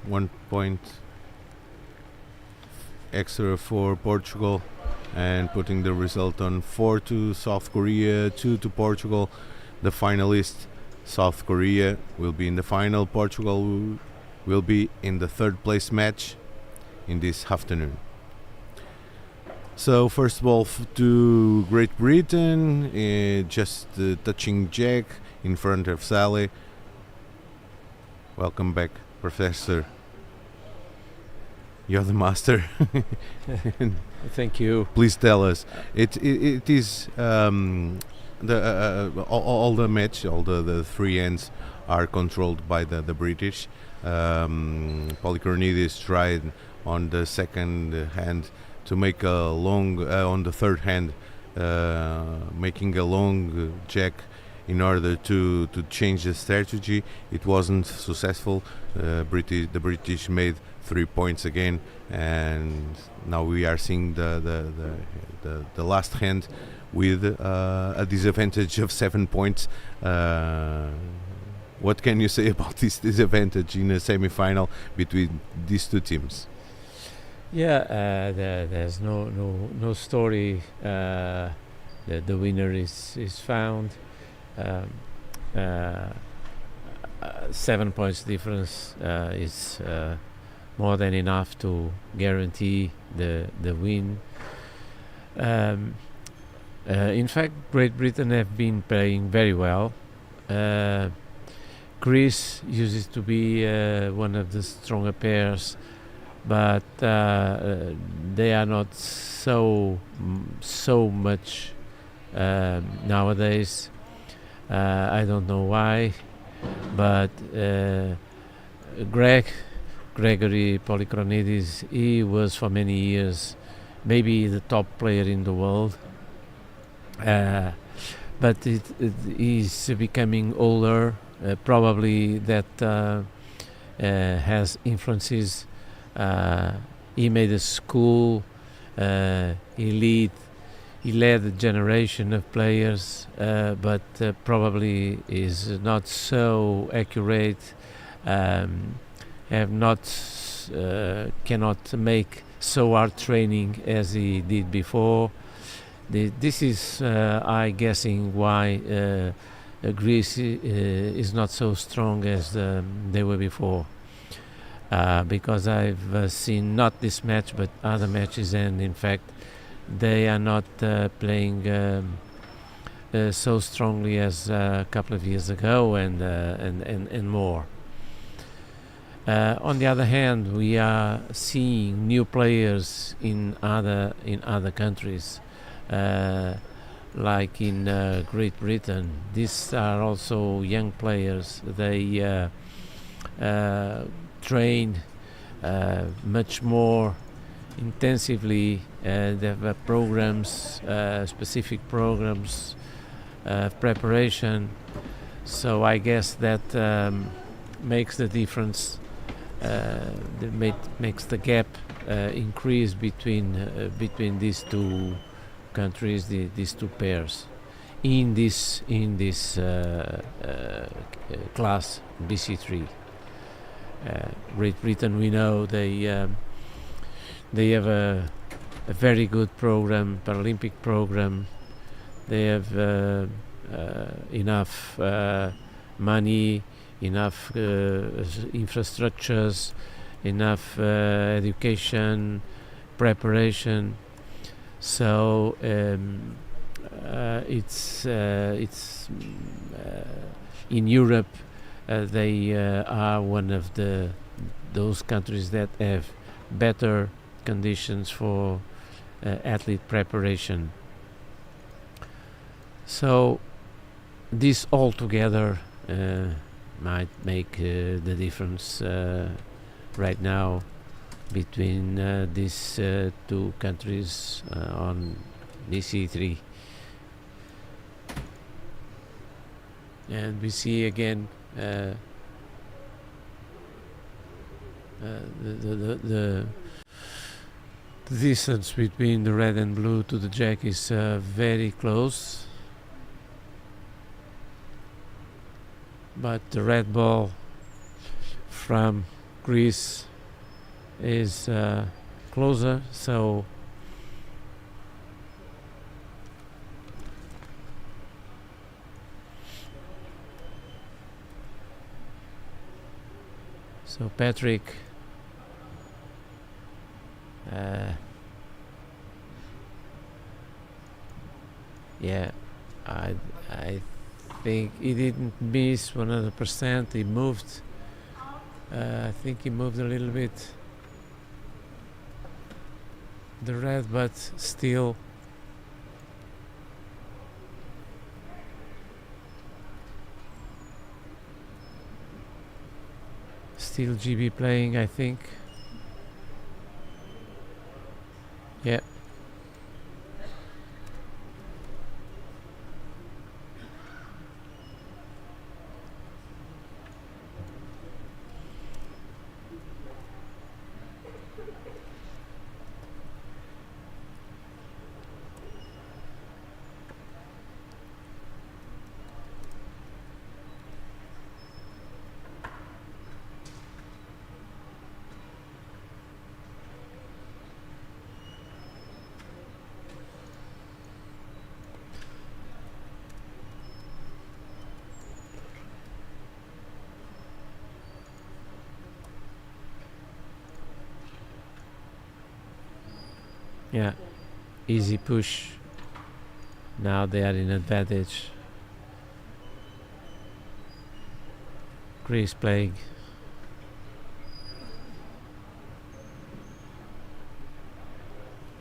1 point extra for Portugal, and putting the result on 4 to South Korea, 2 to Portugal. The finalist, South Korea, will be in the final. Portugal will be in the third place match in this afternoon. So first of all to Great Britain, just touching Jack in front of Sally. Welcome back, Professor. You're the master. Thank you. Please tell us. It is all the match, all the 3 ends are controlled by the British. Polychronidis tried on the second hand to make a long, on the third hand, making a long jack in order to change the strategy. It wasn't successful. The British made 3 points again, and now we are seeing the last hand with a disadvantage of 7 points. What can you say about this disadvantage in a semi-final between these two teams? Yeah, there's no story. The winner is found. 7 points difference is more than enough to guarantee the win. In fact, Great Britain have been playing very well. Greece uses to be one of the stronger pairs, but they are not so much nowadays. I don't know why, but Gregory Polychronidis, he was for many years maybe the top player in the world, but he's becoming older. Probably that has influences. He made a school. He led a generation of players, but probably is not so accurate um, have not cannot make so hard training as he did before. This is, I guessing, why Greece is not so strong as they were before. Because I've seen not this match but other matches, and in fact they are not playing so strongly as a couple of years ago, and more. On the other hand, we are seeing new players in other countries, like in Great Britain. These are also young players. They train much more intensively. They have programs, specific programs of preparation. So I guess that makes the difference. Makes the gap increase between these two countries, these two pairs, in this class BC3. Great Britain, we know they have a very good program, Paralympic program. They have enough money, enough infrastructures, enough education, preparation. So it's in Europe. They are one of those countries that have better conditions for athlete preparation. So this all together might make the difference right now between these two countries on BC3. And we see again the distance between the red and blue to the jack is very close, but the red ball from Greece is closer, so Patrick yeah, I think he didn't miss 100%. He moved. I think he moved a little bit the red, but still GB playing, I think. Yeah. Yeah, easy push. Now they are in advantage. Greece playing.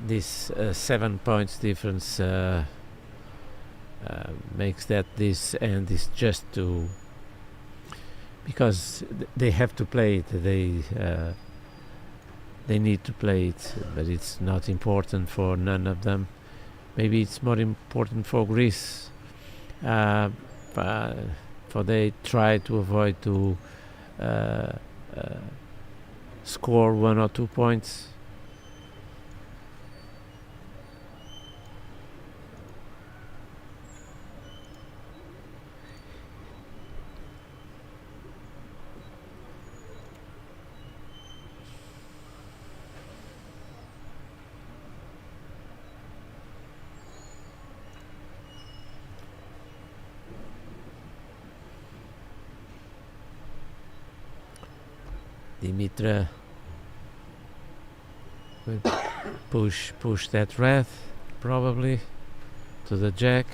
This 7 points difference makes that this end is just to, because they have to play it. They need to play it, but it's not important for none of them. Maybe it's more important for Greece, for they try to avoid to score 1 or 2 points. Dimitra will push that red probably to the jack,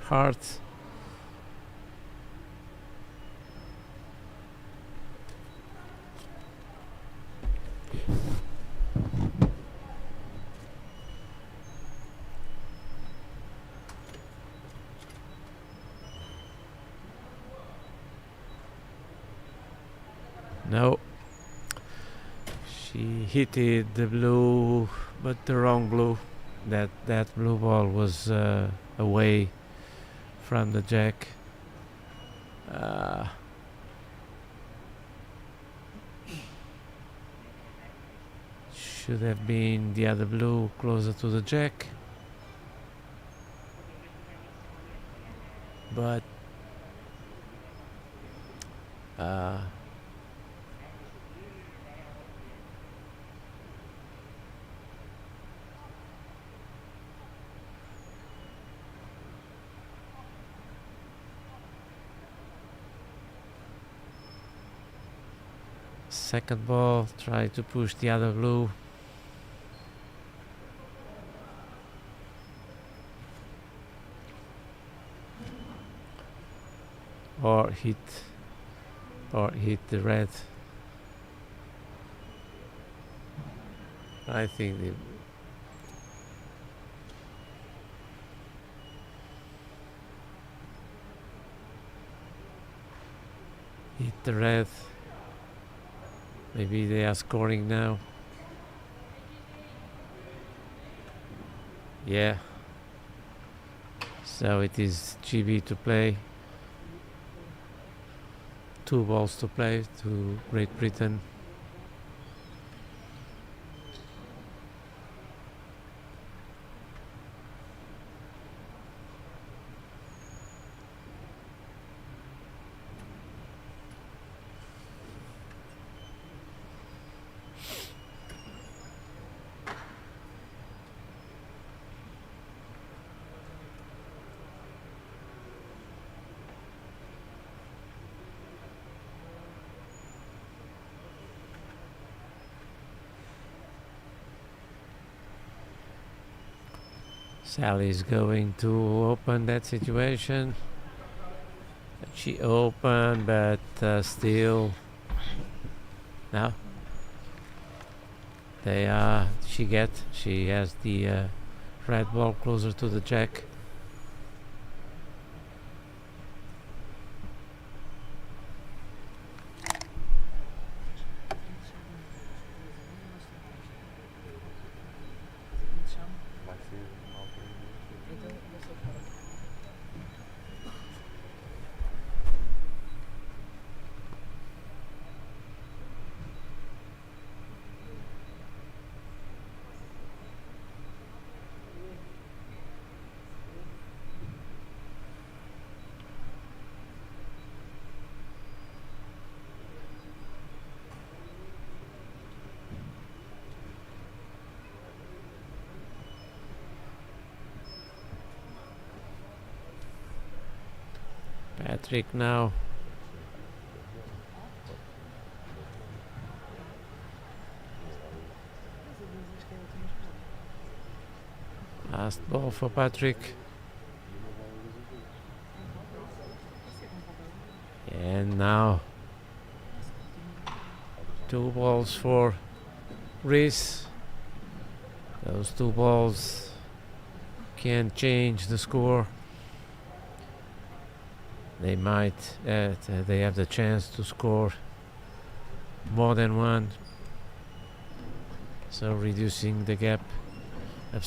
heart. No, she hit it, the blue, but the wrong blue. That blue ball was away from the jack. Should have been the other blue closer to the jack, but second ball, try to push the other blue. Or hit the red. I think hit the red. Maybe they are scoring now. Yeah. So it is GB to play. 2 balls to play to Great Britain. Sally is going to open that situation. She opened, but still, now they are. She has the red ball closer to the jack. Patrick now. Last ball for Patrick. And now 2 balls for Reese. Those 2 balls can change the score. They might, they have the chance to score more than 1. So reducing the gap of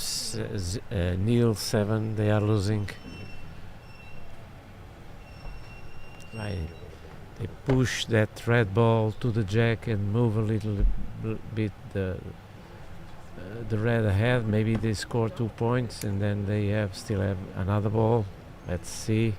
nil 7, they are losing. They push that red ball to the jack and move a little bit the red ahead. Maybe they score 2 points and then they still have another ball. Let's see.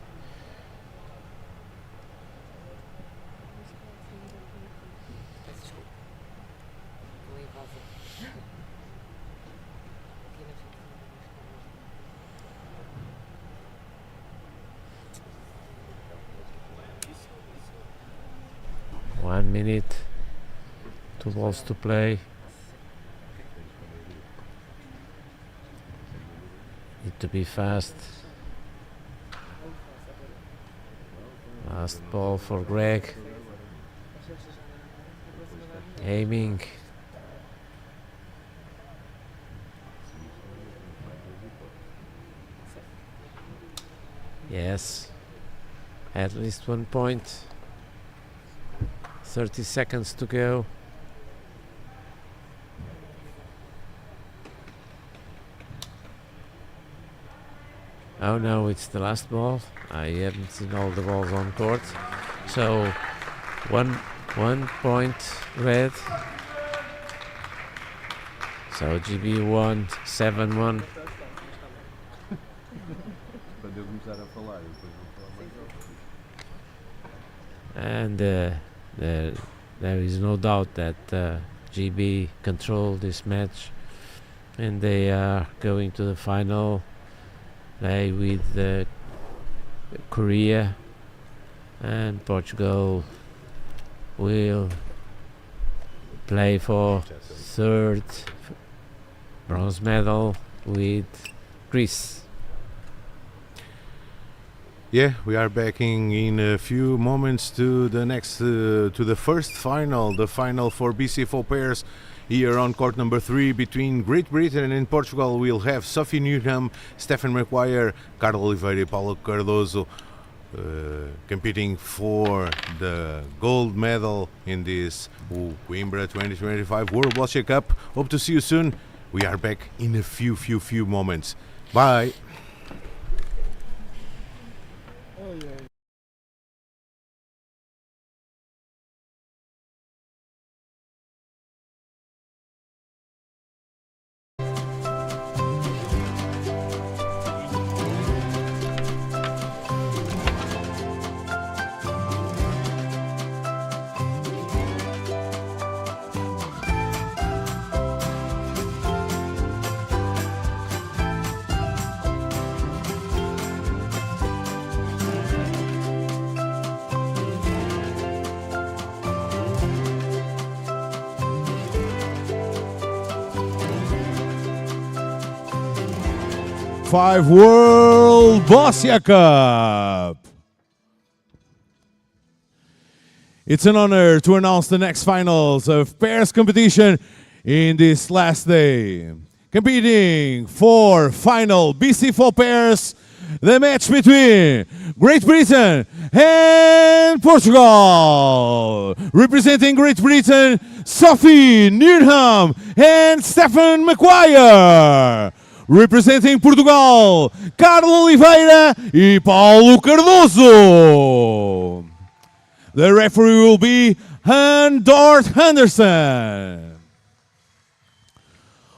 2 balls to play. Need to be fast. Last ball for Greg. Aiming. Yes. At least 1 point. 30 seconds to go. Oh no, it's the last ball. I haven't seen all the balls on court. So one point red. So GB won 7-1. And there is no doubt that GB controlled this match, and they are going to the final. Play with Korea, and Portugal will play for third bronze medal with Greece. Yeah, we are backing in a few moments to the next, to the first final, the final for BC4 pairs. Here on court number 3 between Great Britain and Portugal, we'll have Sophie Newnham, Stephen McGuire, Carlos Oliveira, Paulo Cardoso competing for the gold medal in this Coimbra 2025 World Boccia Cup. Hope to see you soon. We are back in a few moments. Bye. Five World Boccia Cup. It's an honor to announce the next finals of pairs competition in this last day. Competing for final BC4 pairs, the match between Great Britain and Portugal. Representing Great Britain, Sophie Newnham and Stephen McGuire. Representing Portugal, Carlos Oliveira e Paulo Cardoso. The referee will be Dort Henderson.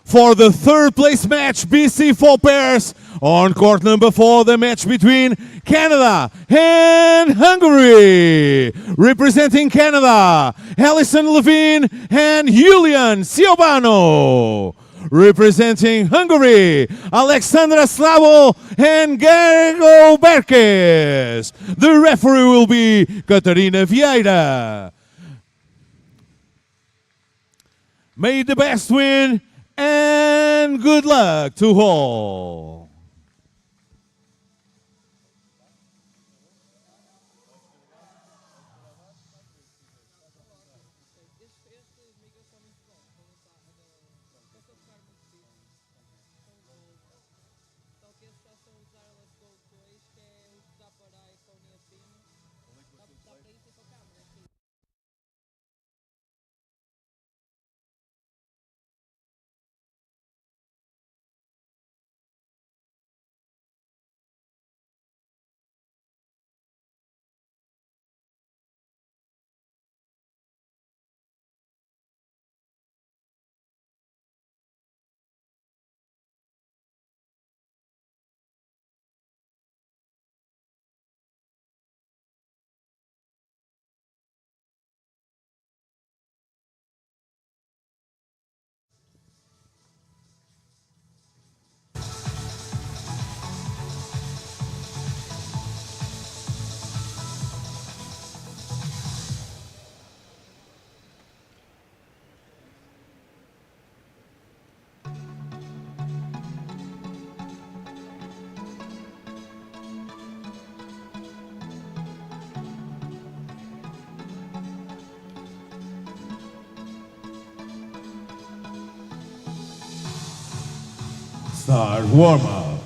For the third place match, BC4 pairs, on court number 4, the match between Canada and Hungary. Representing Canada, Alison Levine and Julian Ciobanu. Representing Hungary, Alexandra Slavo and Gergo Berkes. The referee will be Catarina Vieira. May the best win, and good luck to all. Start warm-up.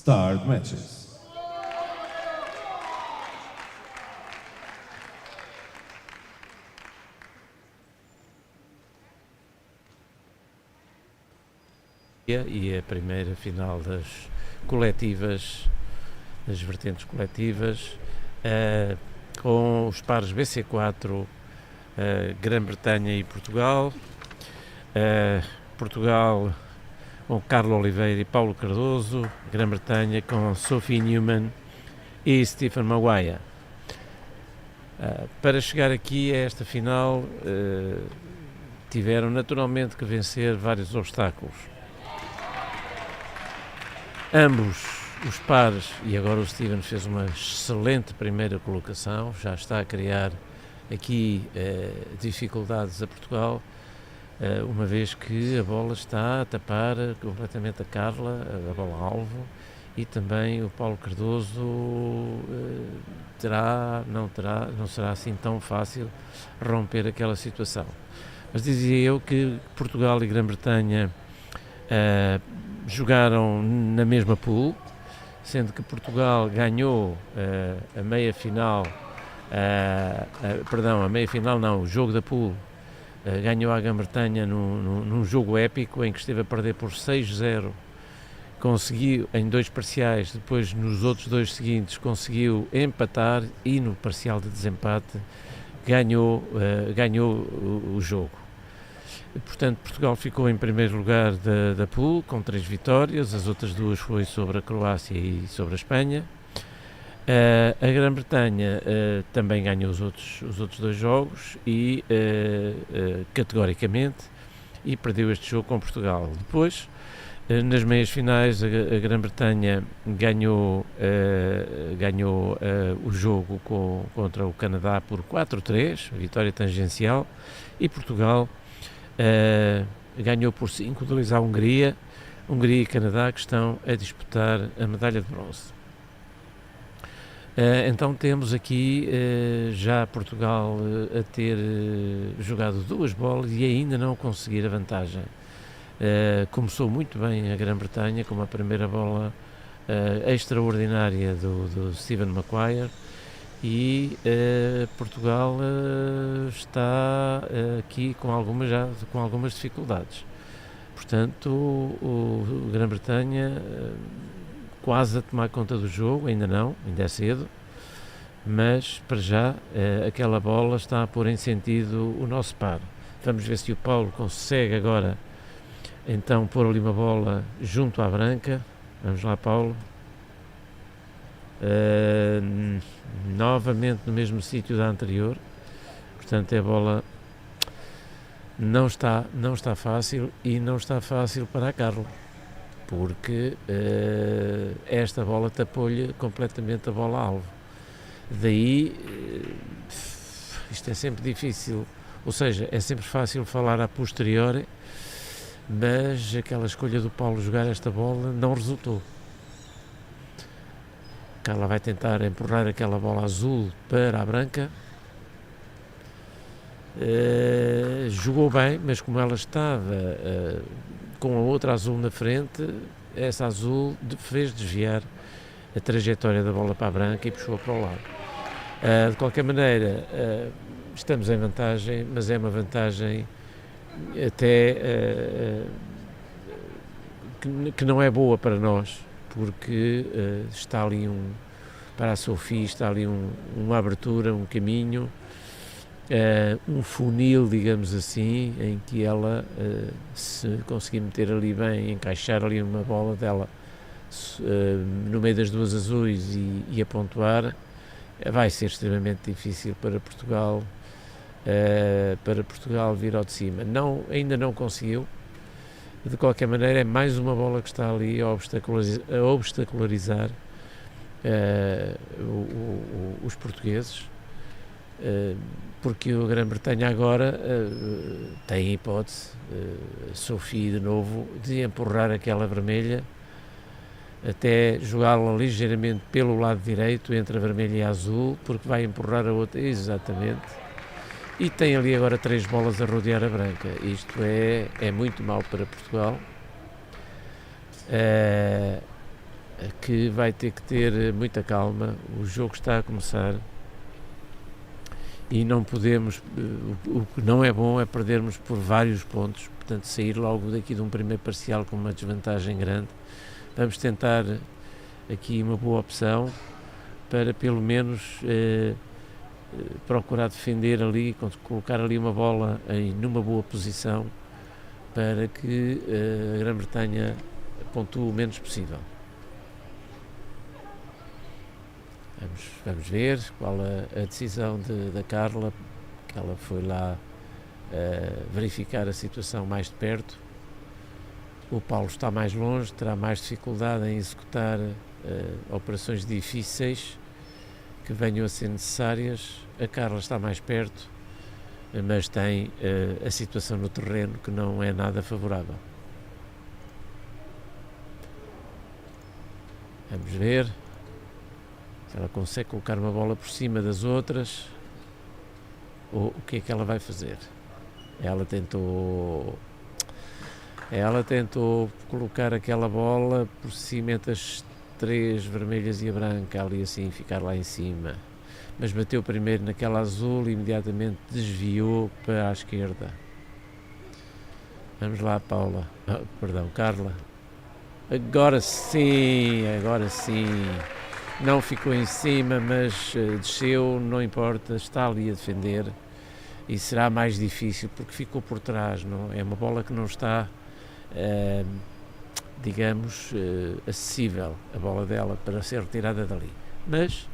Start matches. E a primeira final das coletivas, das vertentes coletivas, com os pares BC4, Grã-Bretanha e Portugal. Portugal com Carlos Oliveira e Paulo Cardoso, Grã-Bretanha com Sophie Newman e Stephen Maguire. Para chegar aqui a esta final, tiveram naturalmente que vencer vários obstáculos. Ambos os pares, e agora o Stephen fez uma excelente primeira colocação, já está a criar aqui dificuldades a Portugal, uma vez que a bola está a tapar completamente a Carla, a bola-alvo, e também o Paulo Cardoso não será assim tão fácil romper aquela situação. Mas dizia eu que Portugal e Grã-Bretanha jogaram na mesma pool, sendo que Portugal ganhou a meia-final, o jogo da pool, ganhou a Grã-Bretanha num jogo épico em que esteve a perder por 6-0, conseguiu em 2 parciais, depois nos outros 2 seguintes conseguiu empatar e no parcial de desempate ganhou o jogo. Portanto, Portugal ficou em primeiro lugar da pool com 3 vitórias, as outras 2 foi sobre a Croácia e sobre a Espanha. A Grã-Bretanha também ganhou os outros 2 jogos e categoricamente, e perdeu este jogo com Portugal. Depois, nas meias finais, a Grã-Bretanha ganhou o jogo contra o Canadá por 4-3, vitória tangencial, e Portugal ganhou por 5-2 à Hungria e Canadá, que estão a disputar a medalha de bronze. Então temos aqui já Portugal a ter jogado 2 bolas e ainda não conseguir a vantagem. Começou muito bem a Grã-Bretanha com uma primeira bola extraordinária do Stephen Maguire, e Portugal está aqui com algumas dificuldades. Portanto, o Grã-Bretanha quase a tomar conta do jogo, ainda é cedo, mas para já aquela bola está a pôr em sentido o nosso par. Vamos ver se o Paulo consegue agora então pôr ali uma bola junto à branca. Vamos lá, Paulo. Novamente no mesmo sítio da anterior, portanto a bola não está fácil, e não está fácil para a Carla, porque esta bola tapou-lhe completamente a bola-alvo. Daí isto é sempre difícil, ou seja, é sempre fácil falar a posteriori, mas aquela escolha do Paulo jogar esta bola não resultou. Carla vai tentar empurrar aquela bola azul para a branca. Jogou bem, mas como ela estava com a outra azul na frente, essa azul fez desviar a trajetória da bola para a branca e puxou-a para o lado. De qualquer maneira, estamos em vantagem, mas é uma vantagem até que não é boa para nós, porque está ali para a Sophie está ali uma abertura, um caminho, um funil, digamos assim, em que ela, se conseguir meter ali bem, encaixar ali uma bola dela no meio das 2 azuis e a pontuar, vai ser extremamente difícil para Portugal vir ao de cima. Ainda não conseguiu. De qualquer maneira, é mais uma bola que está ali a obstacularizar os portugueses, porque a Grã-Bretanha agora tem a hipótese, Sophie de novo, de empurrar aquela vermelha até jogá-la ligeiramente pelo lado direito, entre a vermelha e a azul, porque vai empurrar a outra, exatamente. E tem ali agora 3 bolas a rodear a branca. Isto é muito mau para Portugal, que vai ter que ter muita calma. O jogo está a começar e não podemos, o que não é bom é perdermos por vários pontos, portanto sair logo daqui de um primeiro parcial com uma desvantagem grande. Vamos tentar aqui uma boa opção para pelo menos procurar defender ali, colocar ali uma bola numa boa posição, para que a Grã-Bretanha pontue o menos possível. Vamos ver qual a decisão da Carla, que ela foi lá verificar a situação mais de perto. O Paulo está mais longe, terá mais dificuldade em executar operações difíceis que venham a ser necessárias. A Carla está mais perto, mas tem a situação no terreno que não é nada favorável. Vamos ver se ela consegue colocar uma bola por cima das outras ou o que é que ela vai fazer. Ela tentou colocar aquela bola por cima entre as 3 vermelhas e a branca, ali assim, ficar lá em cima. Mas bateu primeiro naquela azul e imediatamente desviou para a esquerda. Vamos lá, Carla. Agora sim. Não ficou em cima, mas desceu, não importa, está ali a defender. E será mais difícil porque ficou por trás, não? É uma bola que não está, acessível, a bola dela, para ser retirada dali. Mas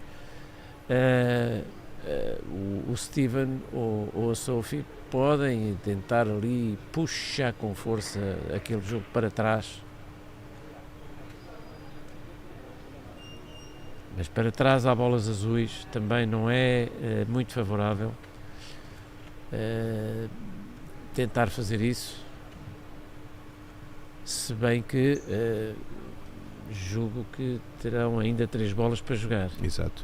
o Steven ou a Sophie podem tentar ali puxar com força aquele jogo para trás. Mas para trás há bolas azuis, também não é muito favorável tentar fazer isso, se bem que julgo que terão ainda 3 bolas para jogar. Exato.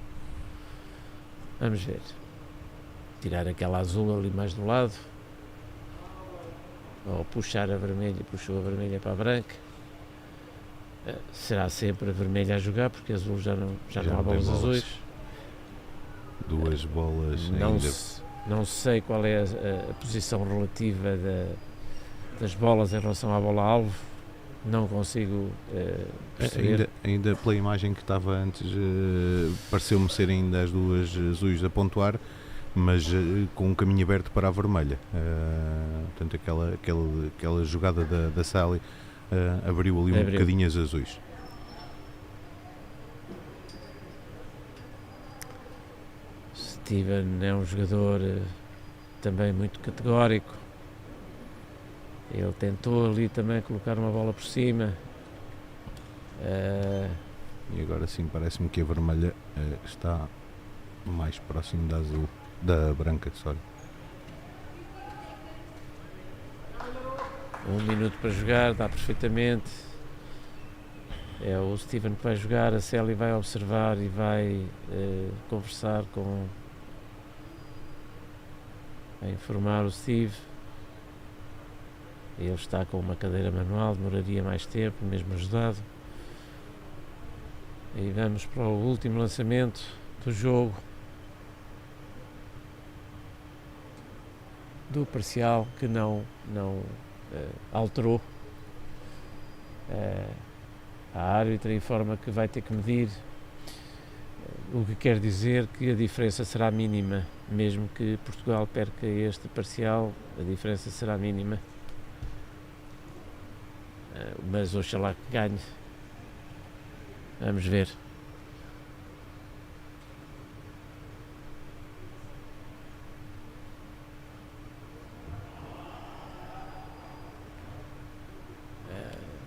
Vamos ver. Tirar aquela azul ali mais do lado, ou puxar a vermelha, puxou a vermelha para a branca. Será sempre a vermelha a jogar, porque a azul já não há bolas azuis. 2 bolas Não sei qual é a posição relativa das bolas em relação à bola-alvo, não consigo perceber. Ainda pela imagem que estava antes, pareceu-me ser ainda as 2 azuis a pontuar, mas com um caminho aberto para a vermelha. Portanto, aquela jogada da Sally abriu ali um bocadinho as azuis. Steven é um jogador também muito categórico. Ele tentou ali também colocar uma bola por cima. E agora sim, parece-me que a vermelha está mais próximo da branca, sorry. 1 minuto para jogar, dá perfeitamente. É o Steven que vai jogar, a Sally vai observar e vai conversar vai informar o Steve. Ele está com uma cadeira manual, demoraria mais tempo, mesmo ajudado. E vamos para o último lançamento do jogo. Do parcial, que não alterou. A árbitra informa que vai ter que medir, o que quer dizer que a diferença será mínima. Mesmo que Portugal perca este parcial, a diferença será mínima. Mas oxalá que ganhe. Vamos ver.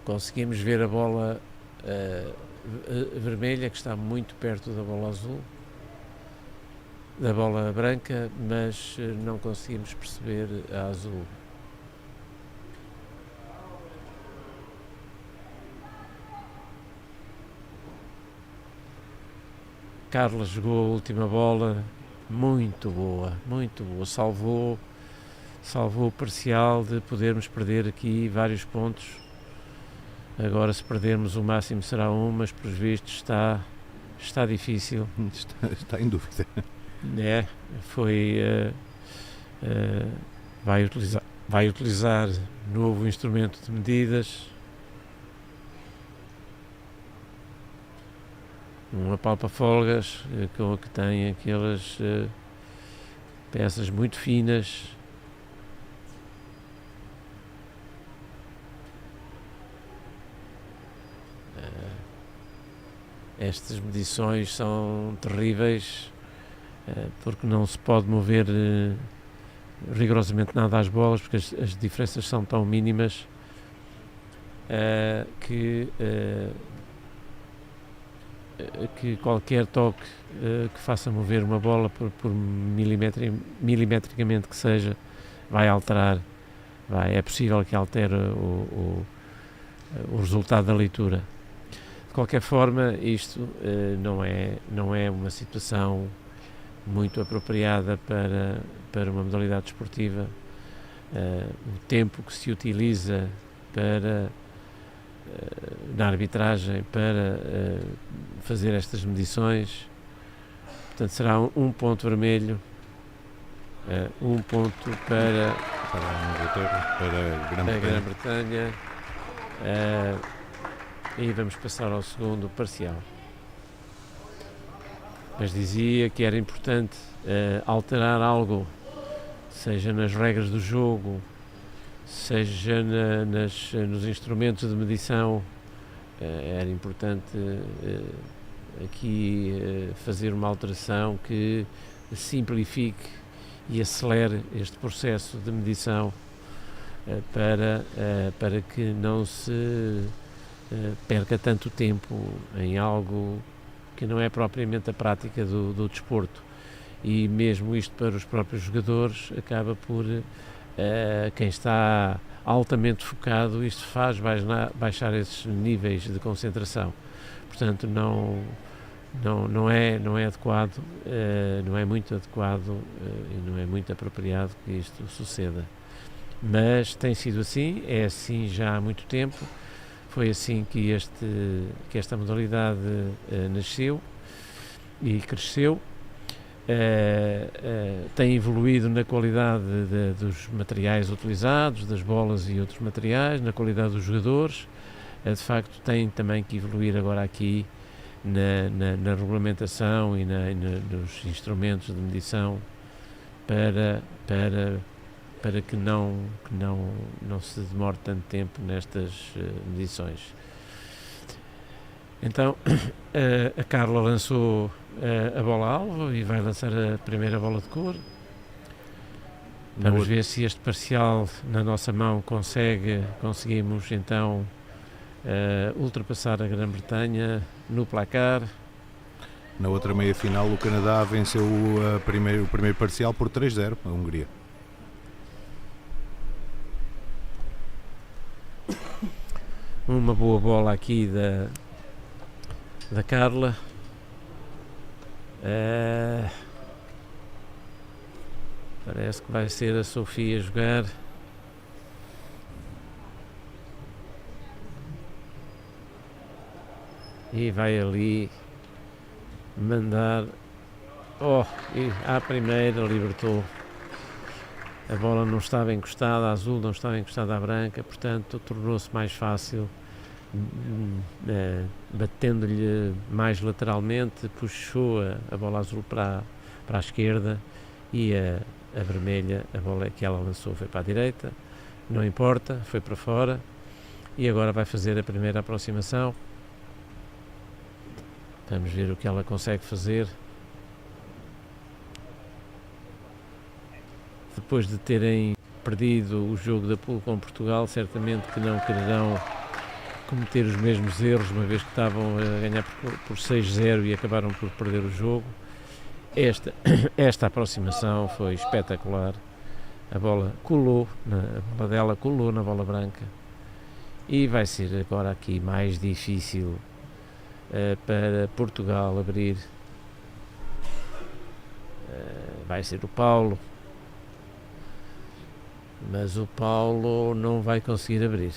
Conseguimos ver a bola vermelha, que está muito perto da bola azul, da bola branca, mas não conseguimos perceber a azul. Carla jogou a última bola muito boa, salvou o parcial de podermos perder aqui vários pontos. Agora, se perdermos, o máximo será 1, mas pelos vistos está difícil. Está em dúvida. Vai utilizar novo instrumento de medidas, um apalpa-folgas que tem aquelas peças muito finas. estas medições são terríveis, porque não se pode mover rigorosamente nada às bolas, porque as diferenças são tão mínimas que qualquer toque que faça mover uma bola por milimetricamente que seja, vai alterar, é possível que altere o resultado da leitura. De qualquer forma, isto não é uma situação muito apropriada para uma modalidade desportiva. O tempo que se utiliza na arbitragem para fazer estas medições, portanto será um ponto vermelho, um ponto para a Inglaterra, para a Grã-Bretanha, e vamos passar ao segundo parcial. Mas dizia que era importante alterar algo, seja nas regras do jogo, seja nos instrumentos de medição. Era importante aqui fazer uma alteração que simplifique e acelere este processo de medição, para que não se perca tanto tempo em algo que não é propriamente a prática do desporto. E mesmo isto para os próprios jogadores acaba por quem está altamente focado, isto faz baixar esses níveis de concentração. Portanto, não é adequado, não é muito adequado e não é muito apropriado que isto suceda. Mas tem sido assim, é assim já há muito tempo. Foi assim que esta modalidade nasceu e cresceu. Tem evoluído na qualidade dos materiais utilizados, das bolas e outros materiais, na qualidade dos jogadores. De facto, tem também que evoluir agora aqui na regulamentação e nos instrumentos de medição para que não se demore tanto tempo nestas medições. Então, a Carla lançou a bola-alvo e vai lançar a primeira bola de cor. Vamos ver se este parcial na nossa mão conseguimos então ultrapassar a Grã-Bretanha no placar. Na outra meia-final, o Canadá venceu o primeiro parcial por 3-0 a Hungria. Uma boa bola aqui da Carla. Parece que vai ser a Sofia a jogar. E vai ali mandar. E à primeira libertou. A bola não estava encostada, a azul não estava encostada à branca, portanto tornou-se mais fácil, batendo-lhe mais lateralmente, puxou a bola azul para a esquerda e a vermelha, a bola que ela lançou foi para a direita, não importa, foi para fora e agora vai fazer a primeira aproximação. Vamos ver o que ela consegue fazer. Depois de terem perdido o jogo da pool com Portugal, certamente que não quererão cometer os mesmos erros, uma vez que estavam a ganhar por 6-0 e acabaram por perder o jogo. Esta aproximação foi espetacular. A bola colou, a bola dela colou na bola branca e vai ser agora aqui mais difícil para Portugal abrir. Vai ser o Paulo. Mas o Paulo não vai conseguir abrir.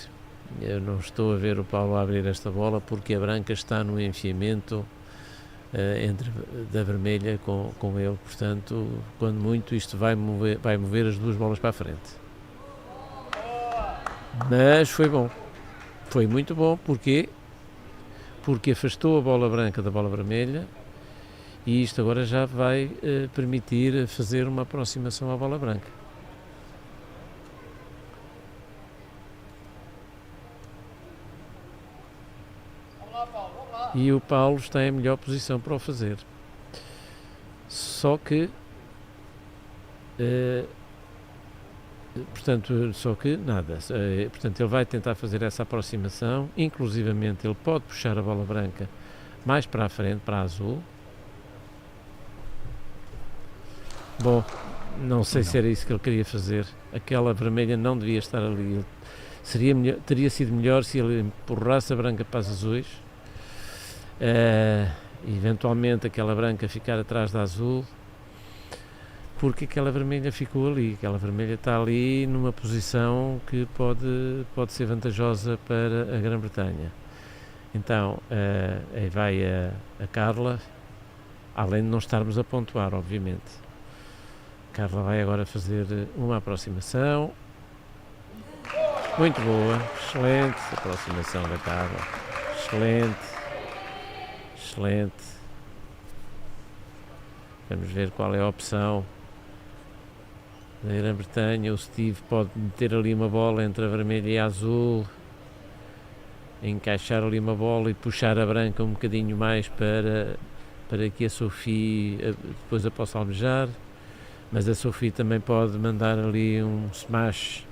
Eu não estou a ver o Paulo a abrir esta bola porque a branca está no enfiamento da vermelha com ele. Portanto, quando muito, isto vai mover as duas bolas para a frente. Mas foi bom. Foi muito bom. Porquê? Porque afastou a bola branca da bola vermelha e isto agora já vai permitir fazer uma aproximação à bola branca. e o Paulo está em melhor posição para o fazer. Só que portanto ele vai tentar fazer essa aproximação, inclusivamente ele pode puxar a bola branca mais para a frente, para a azul. Bom, não sei se era isso que ele queria fazer. Aquela vermelha não devia estar ali. Teria sido melhor se ele empurrasse a branca para as azuis, eventualmente aquela branca ficar atrás da azul, porque aquela vermelha ficou ali. Aquela vermelha está ali numa posição que pode ser vantajosa para a Grã-Bretanha. Então, aí vai a Carla, além de não estarmos a pontuar, obviamente. A Carla vai agora fazer uma aproximação. Muito boa, excelente aproximação da Carla. Excelente. Vamos ver qual é a opção da Grã-Bretanha. O Steve pode meter ali uma bola entre a vermelha e a azul, encaixar ali uma bola e puxar a branca um bocadinho mais para que a Sophie depois a possa almejar, mas a Sophie também pode mandar ali um smash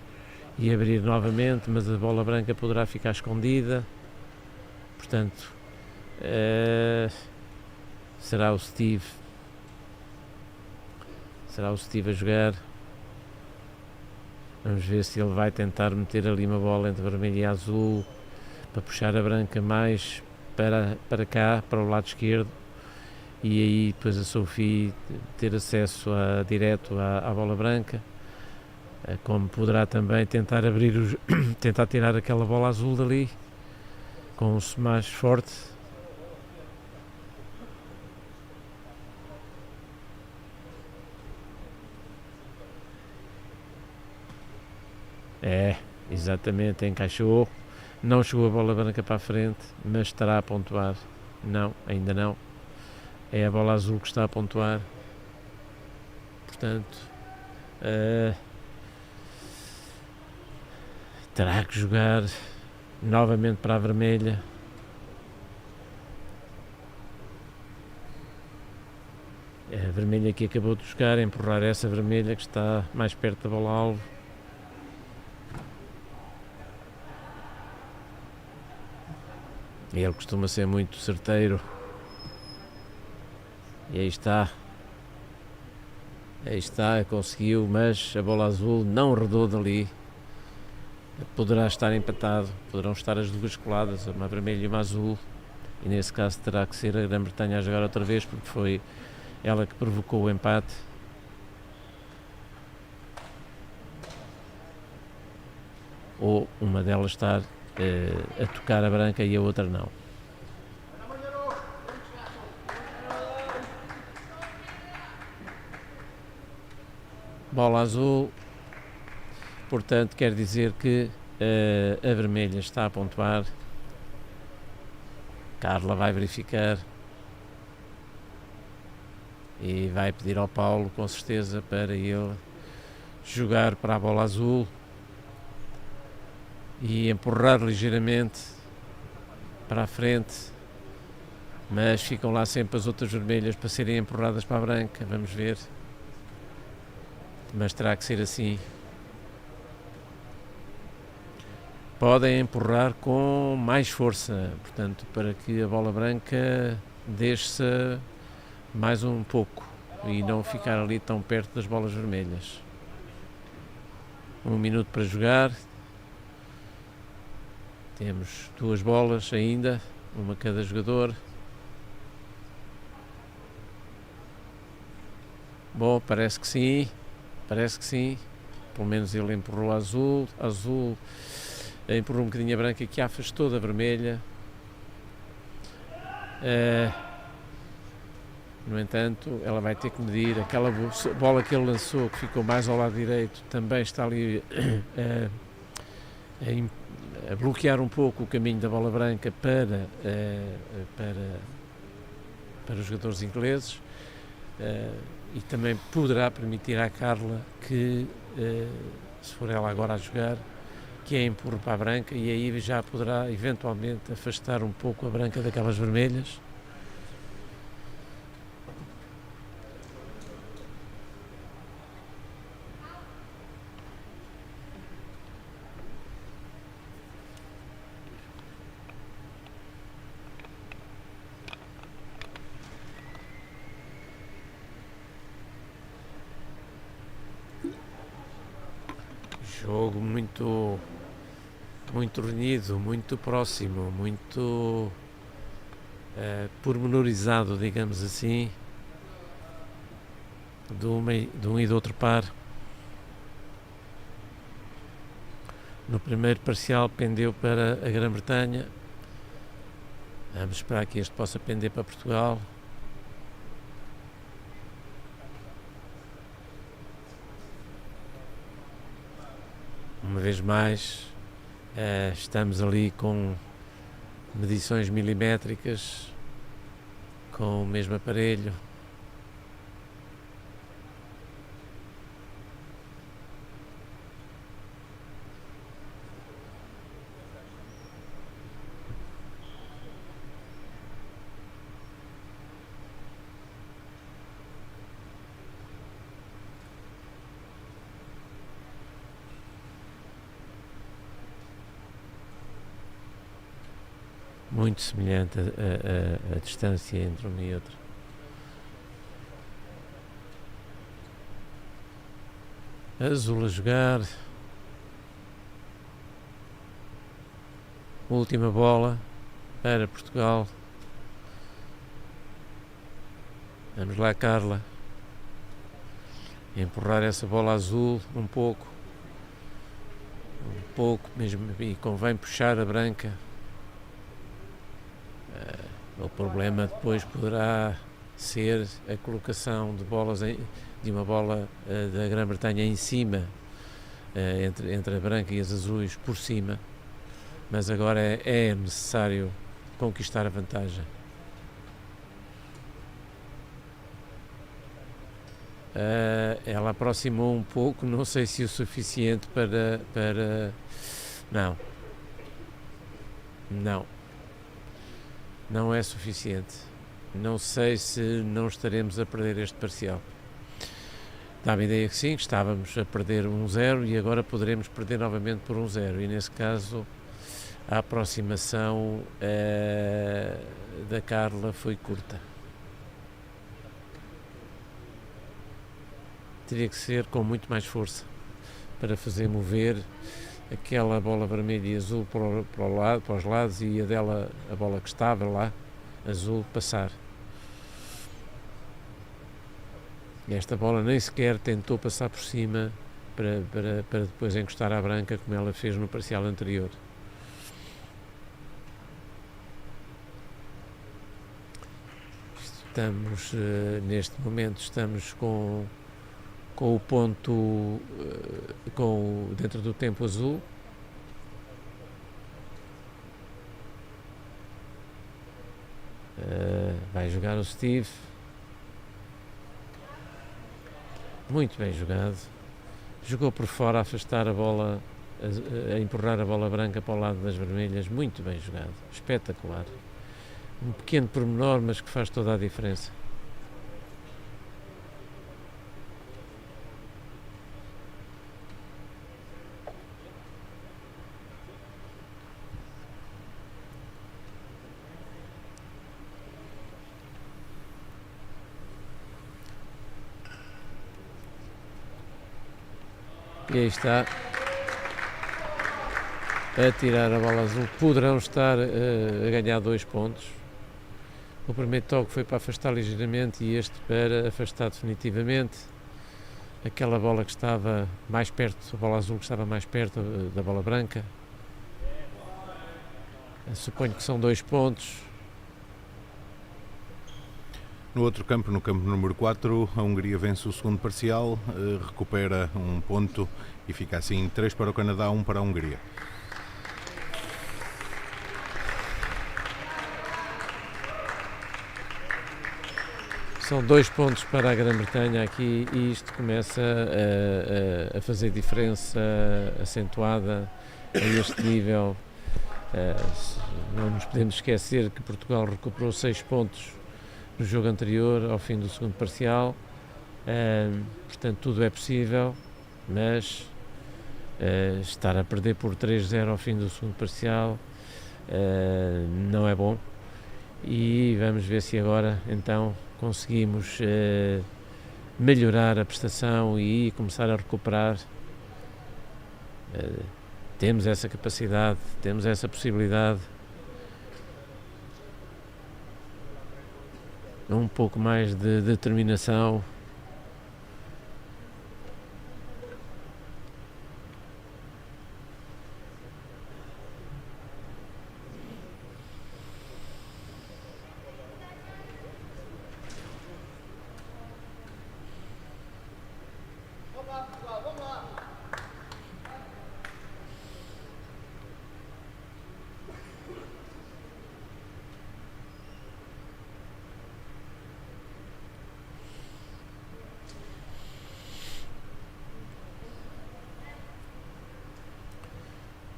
e abrir novamente, mas a bola branca poderá ficar escondida. Portanto, será o Steve a jogar. Vamos ver se ele vai tentar meter ali uma bola entre vermelho e azul para puxar a branca mais para cá, para o lado esquerdo, e aí depois a Sophie ter acesso direto à bola branca, como poderá também tentar tentar tirar aquela bola azul dali com um smash forte. Exatamente, encaixou. Não chegou a bola branca para a frente, mas estará a pontuar. Não, ainda não. É a bola azul que está a pontuar. Portanto, terá que jogar novamente para a vermelha. A vermelha que acabou de jogar, empurrar essa vermelha que está mais perto da bola-alvo. Ele costuma ser muito certeiro. E aí está, conseguiu, mas a bola azul não rodou dali. Poderá estar empatado, poderão estar as duas coladas, uma vermelha e uma azul, e nesse caso terá que ser a Grã-Bretanha a jogar outra vez, porque foi ela que provocou o empate. Ou uma delas estar a tocar a branca e a outra não. Bola azul, portanto quer dizer que a vermelha está a pontuar. Carla vai verificar e vai pedir ao Paulo, com certeza, para ele jogar para a bola azul e empurrar ligeiramente para a frente, mas ficam lá sempre as outras vermelhas para serem empurradas para a branca. Vamos ver, mas terá que ser assim. Podem empurrar com mais força, portanto, para que a bola branca desça mais um pouco e não ficar ali tão perto das bolas vermelhas. 1 minuto para jogar. Temos 2 bolas ainda, uma cada jogador. Bom, parece que sim. Pelo menos ele empurrou a azul. Empurrou um bocadinho a branca, que afastou da vermelha. No entanto, ela vai ter que medir. Aquela bola que ele lançou, que ficou mais ao lado direito, também está ali a bloquear um pouco o caminho da bola branca para os jogadores ingleses, e também poderá permitir à Carla que, se for ela agora a jogar, que a empurre para a branca, e aí já poderá eventualmente afastar um pouco a branca daquelas vermelhas. Jogo muito renhido, muito próximo, muito pormenorizado, digamos assim, de um e do outro par. No primeiro parcial pendeu para a Grã-Bretanha. Vamos esperar que este possa pender para Portugal. Uma vez mais, estamos ali com medições milimétricas, com o mesmo aparelho. Muito semelhante a distância entre uma e outra. Azul a jogar. Última bola para Portugal. Vamos lá, Carla. Empurrar essa bola azul um pouco mesmo, e convém puxar a branca. O problema depois poderá ser a colocação de bolas de uma bola da Grã-Bretanha em cima, entre a branca e as azuis por cima, mas agora é necessário conquistar a vantagem. Ela aproximou um pouco, não sei se o suficiente para... Não é suficiente. Não sei se não estaremos a perder este parcial. Dá-me a ideia que sim, que estávamos a perder 1-0 e agora poderemos perder novamente por 1-0. E nesse caso a aproximação da Carla foi curta. Teria que ser com muito mais força para fazer mover aquela bola vermelha e azul para os lados, e a bola que estava lá, azul, passar. E esta bola nem sequer tentou passar por cima para depois encostar à branca, como ela fez no parcial anterior. Estamos, neste momento, estamos com o ponto dentro do tempo azul. Vai jogar o Steve. Muito bem jogado. Jogou por fora a afastar a bola, a empurrar a bola branca para o lado das vermelhas. Muito bem jogado. Espetacular. Um pequeno pormenor, mas que faz toda a diferença. E aí está, a tirar a bola azul. Poderão estar a ganhar 2 pontos. O primeiro toque foi para afastar ligeiramente e este para afastar definitivamente. Aquela bola que estava mais perto, a bola azul que estava mais perto da bola branca. Suponho que são 2 pontos. No outro campo, no campo número 4, a Hungria vence o segundo parcial, recupera 1 ponto e fica assim 3 para o Canadá, 1 para a Hungria. São 2 pontos para a Grã-Bretanha aqui e isto começa a fazer diferença acentuada a este nível. Não nos podemos esquecer que Portugal recuperou 6 pontos no jogo anterior, ao fim do segundo parcial. Portanto, tudo é possível, mas estar a perder por 3-0 ao fim do segundo parcial não é bom. E vamos ver se agora então conseguimos melhorar a prestação e começar a recuperar. Temos essa capacidade, temos essa possibilidade. Um pouco mais de determinação.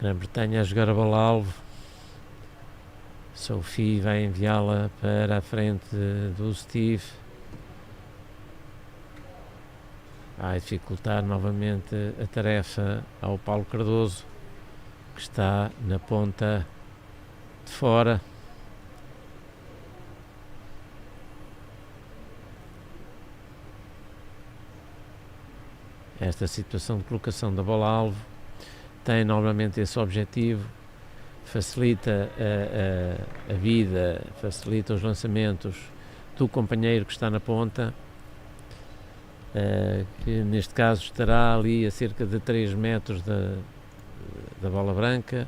Grã-Bretanha a jogar a bola alvo. Sophie vai enviá-la para a frente do Steve. Vai dificultar novamente a tarefa ao Paulo Cardoso, que está na ponta de fora. Esta situação de colocação da bola alvo tem normalmente esse objetivo, facilita a vida, facilita os lançamentos do companheiro que está na ponta, que neste caso estará ali a cerca de 3 metros da bola branca,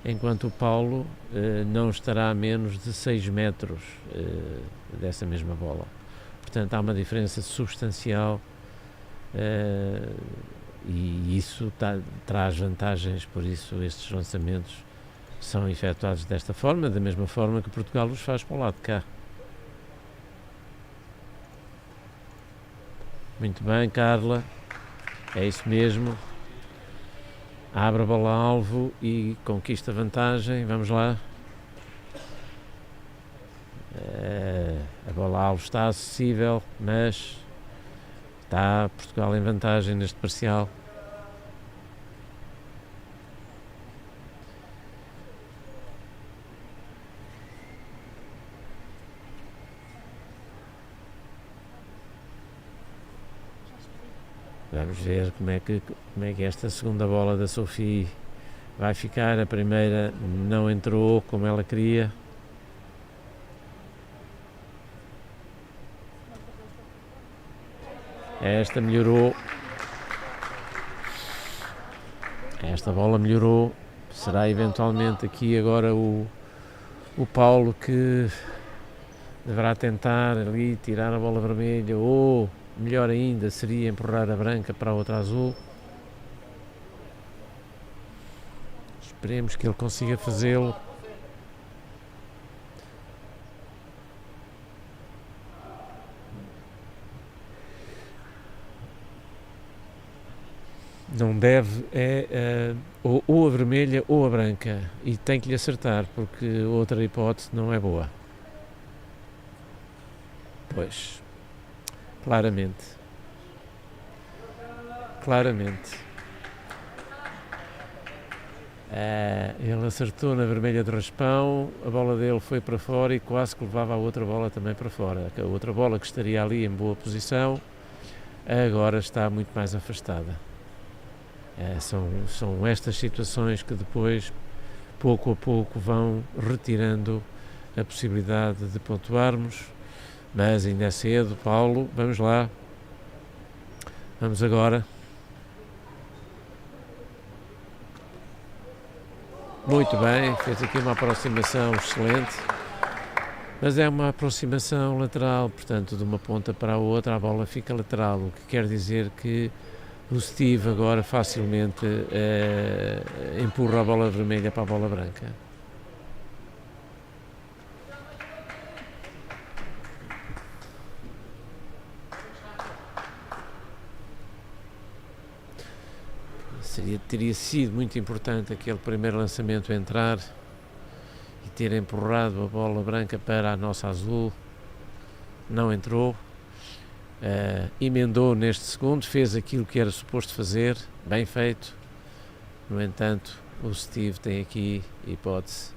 enquanto o Paulo não estará a menos de 6 metros dessa mesma bola. Portanto, há uma diferença substancial. E isso traz vantagens, por isso estes lançamentos são efetuados desta forma, da mesma forma que Portugal os faz para o lado de cá. Muito bem, Carla, é isso mesmo. Abre a bola alvo e conquista vantagem, vamos lá. A bola alvo está acessível, mas está Portugal em vantagem neste parcial. Vamos ver como é que esta segunda bola da Sophie vai ficar. A primeira não entrou como ela queria. Esta melhorou. Esta bola melhorou. Será eventualmente aqui agora o Paulo que deverá tentar ali tirar a bola vermelha, ou melhor ainda seria empurrar a branca para a outra azul. Esperemos que ele consiga fazê-lo. Não deve, ou a vermelha ou a branca, e tem que lhe acertar, porque outra hipótese não é boa. Pois, claramente. Ele acertou na vermelha de raspão, a bola dele foi para fora e quase que levava a outra bola também para fora. A outra bola que estaria ali em boa posição, agora está muito mais afastada. São estas situações que depois, pouco a pouco, vão retirando a possibilidade de pontuarmos, mas ainda é cedo. Paulo, vamos lá. Vamos agora. Muito bem, fez aqui uma aproximação excelente, mas é uma aproximação lateral, portanto, de uma ponta para a outra, a bola fica lateral, o que quer dizer que o Steve agora facilmente empurra a bola vermelha para a bola branca. Teria sido muito importante aquele primeiro lançamento entrar e ter empurrado a bola branca para a nossa azul. Não entrou. Emendou neste segundo, fez aquilo que era suposto fazer, bem feito. No entanto, o Steve tem aqui hipótese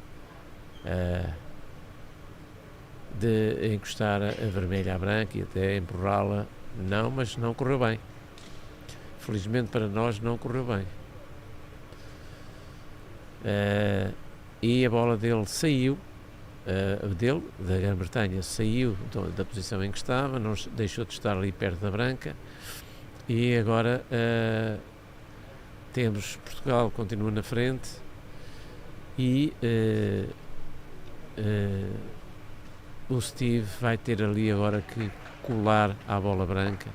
de encostar a vermelha à branca e até empurrá-la. Não, mas não correu bem. Felizmente para nós não correu bem. E a bola dele saiu, da Grã-Bretanha, saiu da posição em que estava, não deixou de estar ali perto da branca, e agora temos Portugal continua na frente e o Steve vai ter ali agora que colar à bola branca,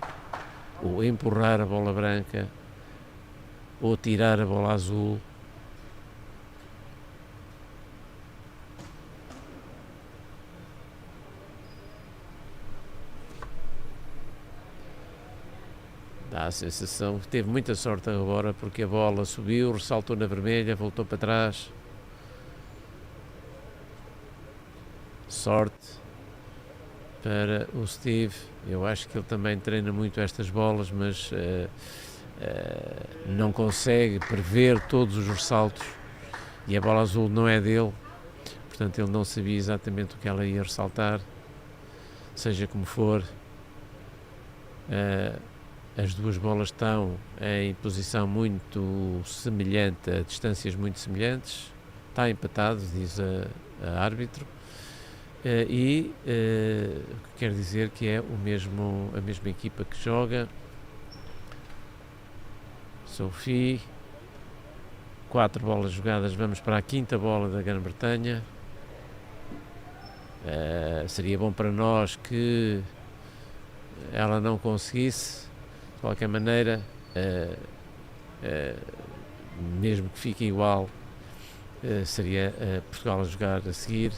ou empurrar a bola branca, ou tirar a bola azul. Dá a sensação que teve muita sorte agora, porque a bola subiu, ressaltou na vermelha, voltou para trás. Sorte para o Steve. Eu acho que ele também treina muito estas bolas, mas não consegue prever todos os ressaltos, e a bola azul não é dele, portanto ele não sabia exatamente o que ela ia ressaltar. Seja como for, as duas bolas estão em posição muito semelhante, a distâncias muito semelhantes. Está empatado, diz a árbitro, e o que quer dizer que é a mesma equipa que joga. Sophie, 4 bolas jogadas, vamos para a 5ª bola da Grã-Bretanha. Seria bom para nós que ela não conseguisse. De qualquer maneira, mesmo que fique igual, seria Portugal a jogar a seguir.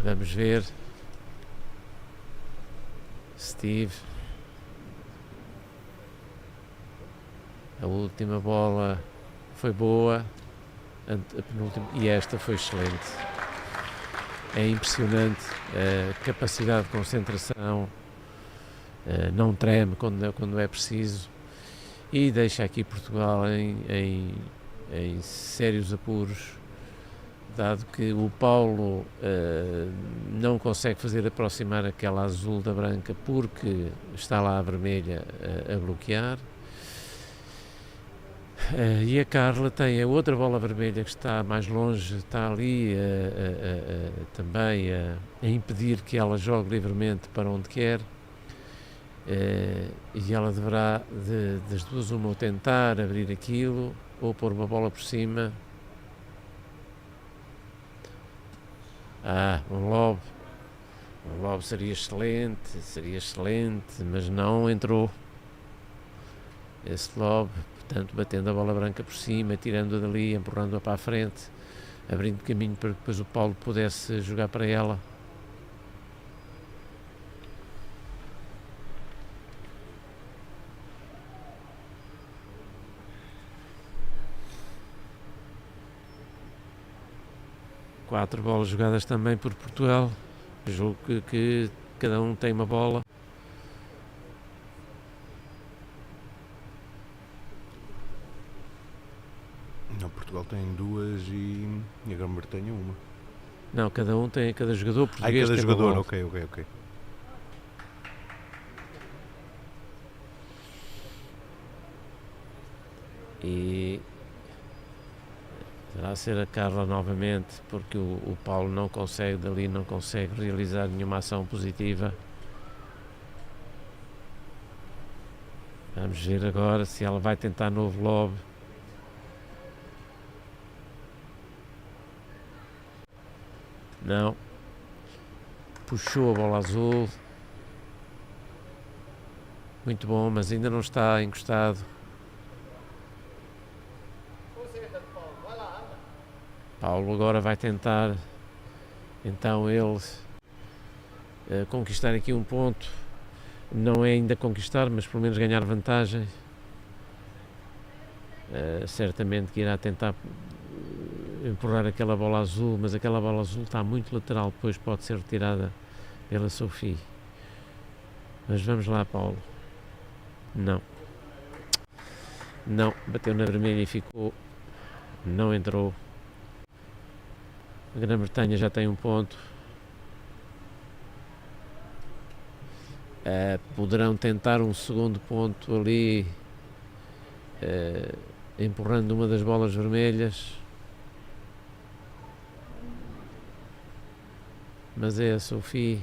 Vamos ver. Steve. A última bola foi boa, a penúltima, e esta foi excelente. É impressionante a capacidade de concentração. Não treme quando é preciso, e deixa aqui Portugal em sérios apuros, dado que o Paulo não consegue fazer aproximar aquela azul da branca porque está lá a vermelha a bloquear, e a Carla tem a outra bola vermelha que está mais longe, está ali também a impedir que ela jogue livremente para onde quer. E ela deverá, das duas uma, ou tentar abrir aquilo ou pôr uma bola por cima. Um lob seria excelente, mas não entrou esse lob, portanto batendo a bola branca por cima, tirando-a dali, empurrando-a para a frente, abrindo caminho para que depois o Paulo pudesse jogar para ela. Quatro bolas jogadas também por Portugal. Julgo que cada um tem uma bola. Não, Portugal tem 2 e a Grã-Bretanha 1. Não, cada jogador português cada tem jogador, uma bola. ok. E deverá ser a Carla novamente, porque o Paulo não consegue realizar nenhuma ação positiva. Vamos ver agora se ela vai tentar novo lob. Não. Puxou a bola azul. Muito bom, mas ainda não está encostado. Paulo agora vai tentar, então, ele conquistar aqui um ponto. Não é ainda conquistar, mas pelo menos ganhar vantagem. certamente que irá tentar empurrar aquela bola azul, mas aquela bola azul está muito lateral, depois pode ser retirada pela Sophie. Mas vamos lá, Paulo. Não, bateu na vermelha e ficou, não entrou. A Grã-Bretanha já tem um ponto. Poderão tentar um segundo ponto ali, empurrando uma das bolas vermelhas, mas é a Sophie,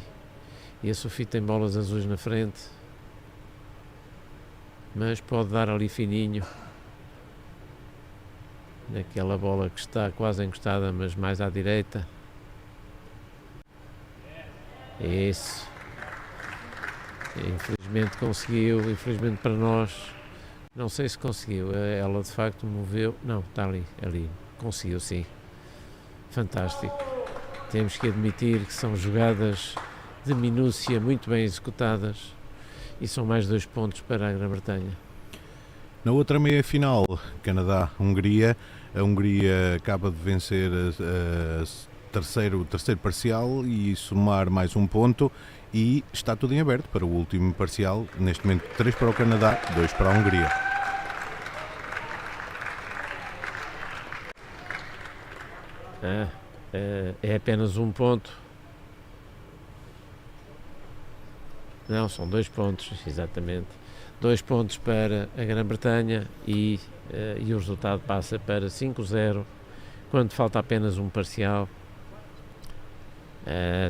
e a Sophie tem bolas azuis na frente, mas pode dar ali fininho naquela bola que está quase encostada, mas mais à direita. Isso. Infelizmente conseguiu, infelizmente para nós, não sei se conseguiu, ela de facto moveu, não, está ali, conseguiu sim, fantástico. Temos que admitir que são jogadas de minúcia muito bem executadas e são mais 2 pontos para a Grã-Bretanha. Na outra meia-final, Canadá-Hungria, a Hungria acaba de vencer o terceiro parcial e somar mais um ponto, e está tudo em aberto para o último parcial. Neste momento 3 para o Canadá, 2 para a Hungria. É apenas um ponto. Não, são 2 pontos, exatamente. 2 pontos para a Grã-Bretanha e o resultado passa para 5-0, quando falta apenas um parcial.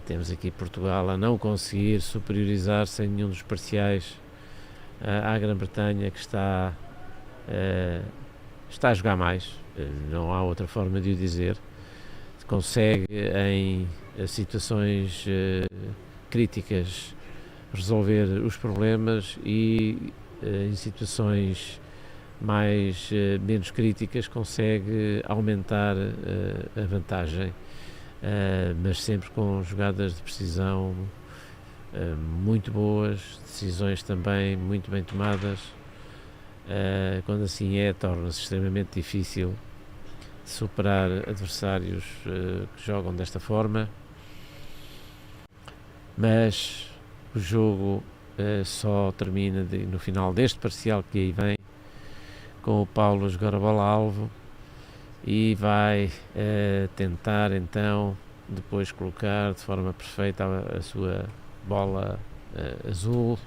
Temos aqui Portugal a não conseguir superiorizar-se em nenhum dos parciais à Grã-Bretanha, que está a jogar mais, não há outra forma de o dizer. Consegue em situações críticas resolver os problemas e em situações menos críticas consegue aumentar a vantagem. Mas sempre com jogadas de precisão muito boas, decisões também muito bem tomadas. Quando assim torna-se extremamente difícil superar adversários que jogam desta forma, mas o jogo só termina no final deste parcial que aí vem, com o Paulo a jogar a bola-alvo, e vai tentar então depois colocar de forma perfeita a sua bola azul.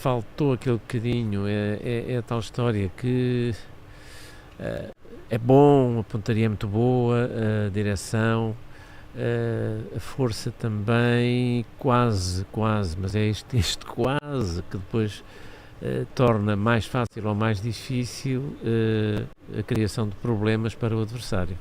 Faltou aquele bocadinho, é a tal história que é bom, a pontaria é muito boa, a direção, a força também, quase, mas é este quase que depois torna mais fácil ou mais difícil a criação de problemas para o adversário.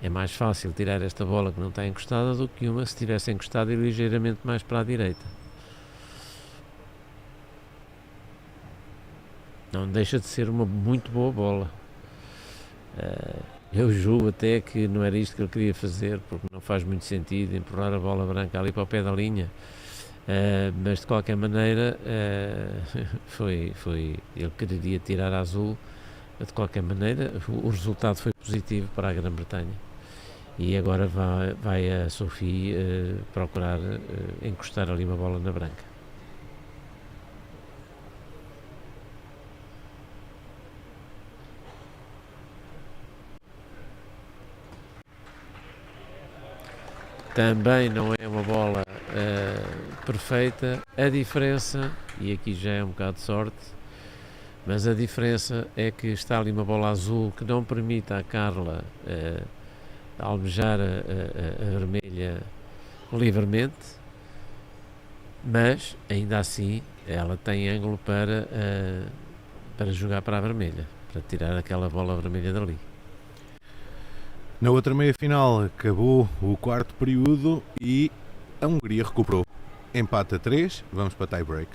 É mais fácil tirar esta bola que não está encostada do que uma se estivesse encostada e ligeiramente mais para a direita. Não deixa de ser uma muito boa bola. Eu julgo até que não era isto que ele queria fazer, porque não faz muito sentido empurrar a bola branca ali para o pé da linha. Mas de qualquer maneira ele queria tirar a azul. De qualquer maneira o resultado foi positivo para a Grã-Bretanha. E agora vai a Sophie procurar encostar ali uma bola na branca. Também não é uma bola perfeita. A diferença, e aqui já é um bocado de sorte, mas a diferença é que está ali uma bola azul que não permite à Carla almejar a vermelha livremente, mas ainda assim ela tem ângulo para jogar para a vermelha, para tirar aquela bola vermelha dali. Na outra meia-final acabou o quarto período e a Hungria recuperou. Empate a 3, vamos para tie-break.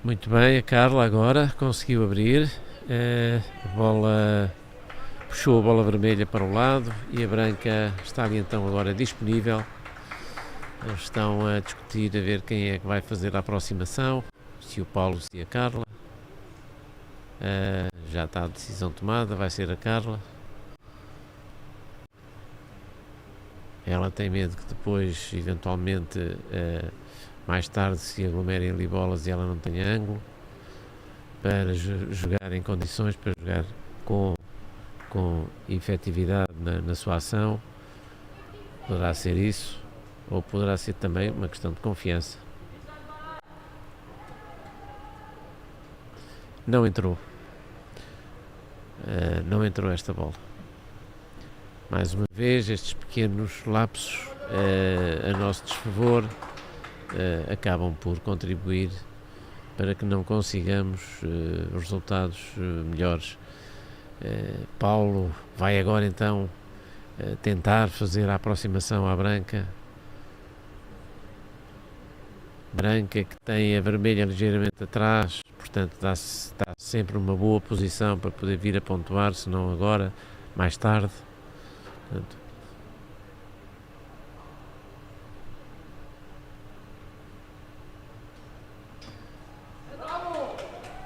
Muito bem, a Carla agora conseguiu abrir, a bola puxou a bola vermelha para o lado e a branca está ali então agora disponível. Eles estão a discutir a ver quem é que vai fazer a aproximação, se o Paulo, se a Carla. Já está a decisão tomada, vai ser a Carla. Ela tem medo que depois, eventualmente, mais tarde se aglomerem ali bolas e ela não tenha ângulo para jogar em condições, para jogar com efetividade na sua ação. Poderá ser isso, ou poderá ser também uma questão de confiança. Não entrou. Não entrou esta bola. Mais uma vez, estes pequenos lapsos a nosso desfavor acabam por contribuir para que não consigamos resultados melhores. Paulo vai agora então tentar fazer a aproximação à branca. Branca que tem a vermelha ligeiramente atrás, portanto está sempre numa boa posição para poder vir a pontuar, se não agora, mais tarde. Portanto,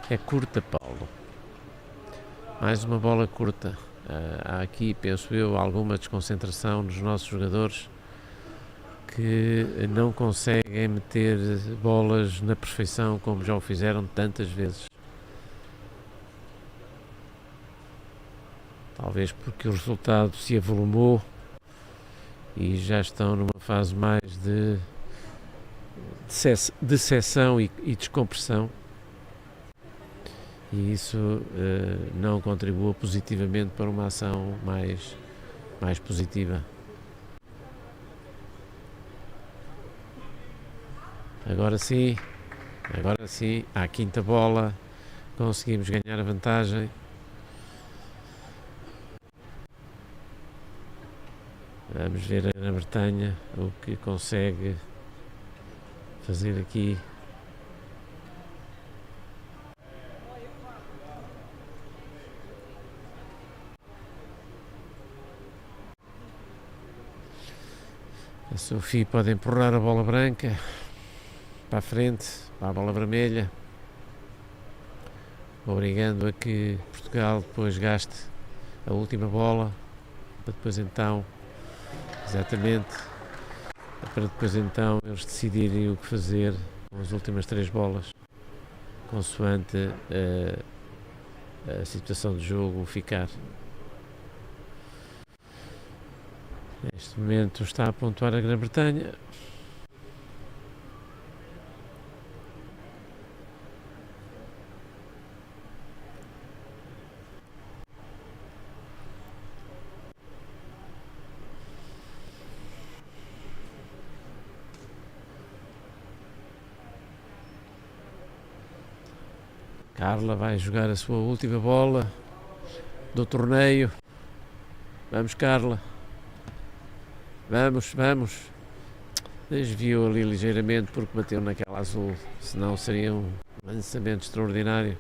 é curta, Paulo. Mais uma bola curta. Há aqui, penso eu, alguma desconcentração nos nossos jogadores que não conseguem meter bolas na perfeição como já o fizeram tantas vezes. Talvez porque o resultado se avolumou e já estão numa fase mais de decepção e descompressão, e isso não contribua positivamente para uma ação mais positiva. Agora sim, à quinta bola conseguimos ganhar a vantagem. Vamos ver a Grã-Bretanha o que consegue fazer aqui. A Sofia pode empurrar a bola branca para a frente, para a bola vermelha, obrigando a que Portugal depois gaste a última bola, para depois então, para depois então eles decidirem o que fazer com as últimas 3 bolas, consoante a situação de jogo ficar. Neste momento está a pontuar a Grã-Bretanha. Carla vai jogar a sua última bola do torneio. Vamos, Carla. Vamos. Desviou ali ligeiramente porque bateu naquela azul, senão seria um lançamento extraordinário.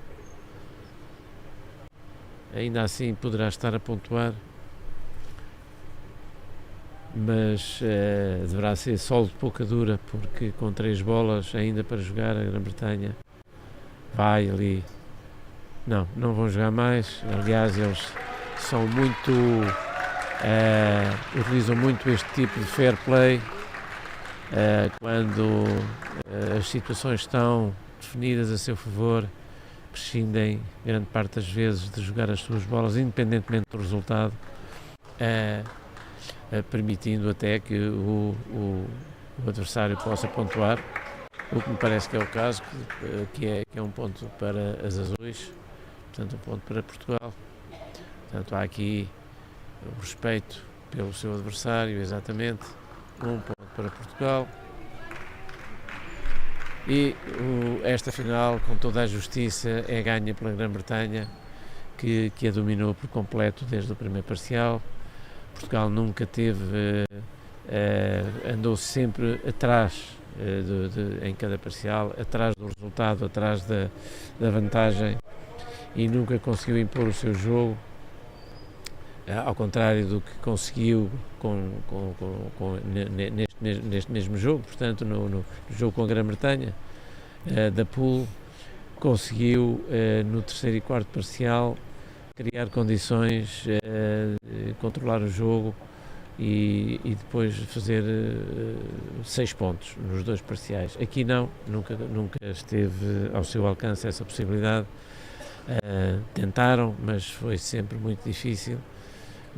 Ainda assim poderá estar a pontuar, mas deverá ser solo de pouca dura, porque com 3 bolas ainda para jogar a Grã-Bretanha vai ali. Não vão jogar mais. Aliás, eles são muito utilizam muito este tipo de fair play quando as situações estão definidas a seu favor, prescindem grande parte das vezes de jogar as suas bolas independentemente do resultado, permitindo até que o adversário possa pontuar, o que me parece que é o caso, que é um ponto para as azuis, portanto um ponto para Portugal. Portanto, há aqui o respeito pelo seu adversário, exatamente, um ponto para Portugal. E esta final, com toda a justiça, é ganha pela Grã-Bretanha, que a dominou por completo desde o primeiro parcial. Portugal nunca teve, andou sempre atrás em cada parcial, atrás do resultado, atrás da vantagem, e nunca conseguiu impor o seu jogo, ao contrário do que conseguiu neste mesmo jogo, portanto no jogo com a Grã-Bretanha, da pool, conseguiu no terceiro e quarto parcial criar condições, controlar o jogo e depois fazer 6 pontos nos 2 parciais. Aqui não, nunca esteve ao seu alcance essa possibilidade. Tentaram, mas foi sempre muito difícil.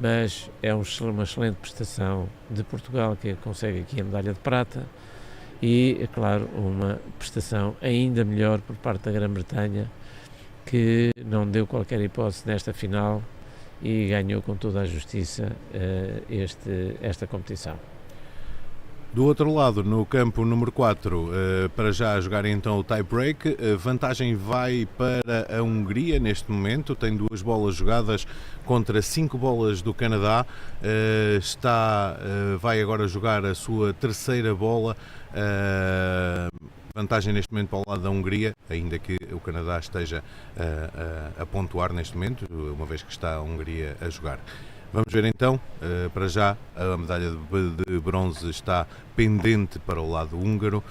Mas é uma excelente prestação de Portugal, que consegue aqui a medalha de prata, e, é claro, uma prestação ainda melhor por parte da Grã-Bretanha, que não deu qualquer hipótese nesta final e ganhou com toda a justiça esta competição. Do outro lado, no campo número 4, para já jogar então o tie-break, vantagem vai para a Hungria neste momento, tem 2 bolas jogadas contra 5 bolas do Canadá, vai agora jogar a sua terceira bola, vantagem neste momento para o lado da Hungria, ainda que o Canadá esteja a pontuar neste momento, uma vez que está a Hungria a jogar. Vamos ver então, para já a medalha de bronze está pendente para o lado húngaro.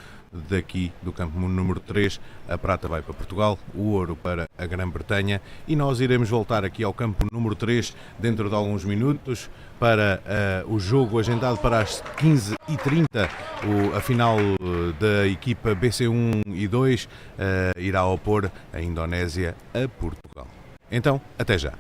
Daqui do campo número 3, a prata vai para Portugal, o ouro para a Grã-Bretanha, e nós iremos voltar aqui ao campo número 3 dentro de alguns minutos para o jogo agendado para as 15h30, a final da equipa BC1 e 2 irá opor a Indonésia a Portugal. Então, até já.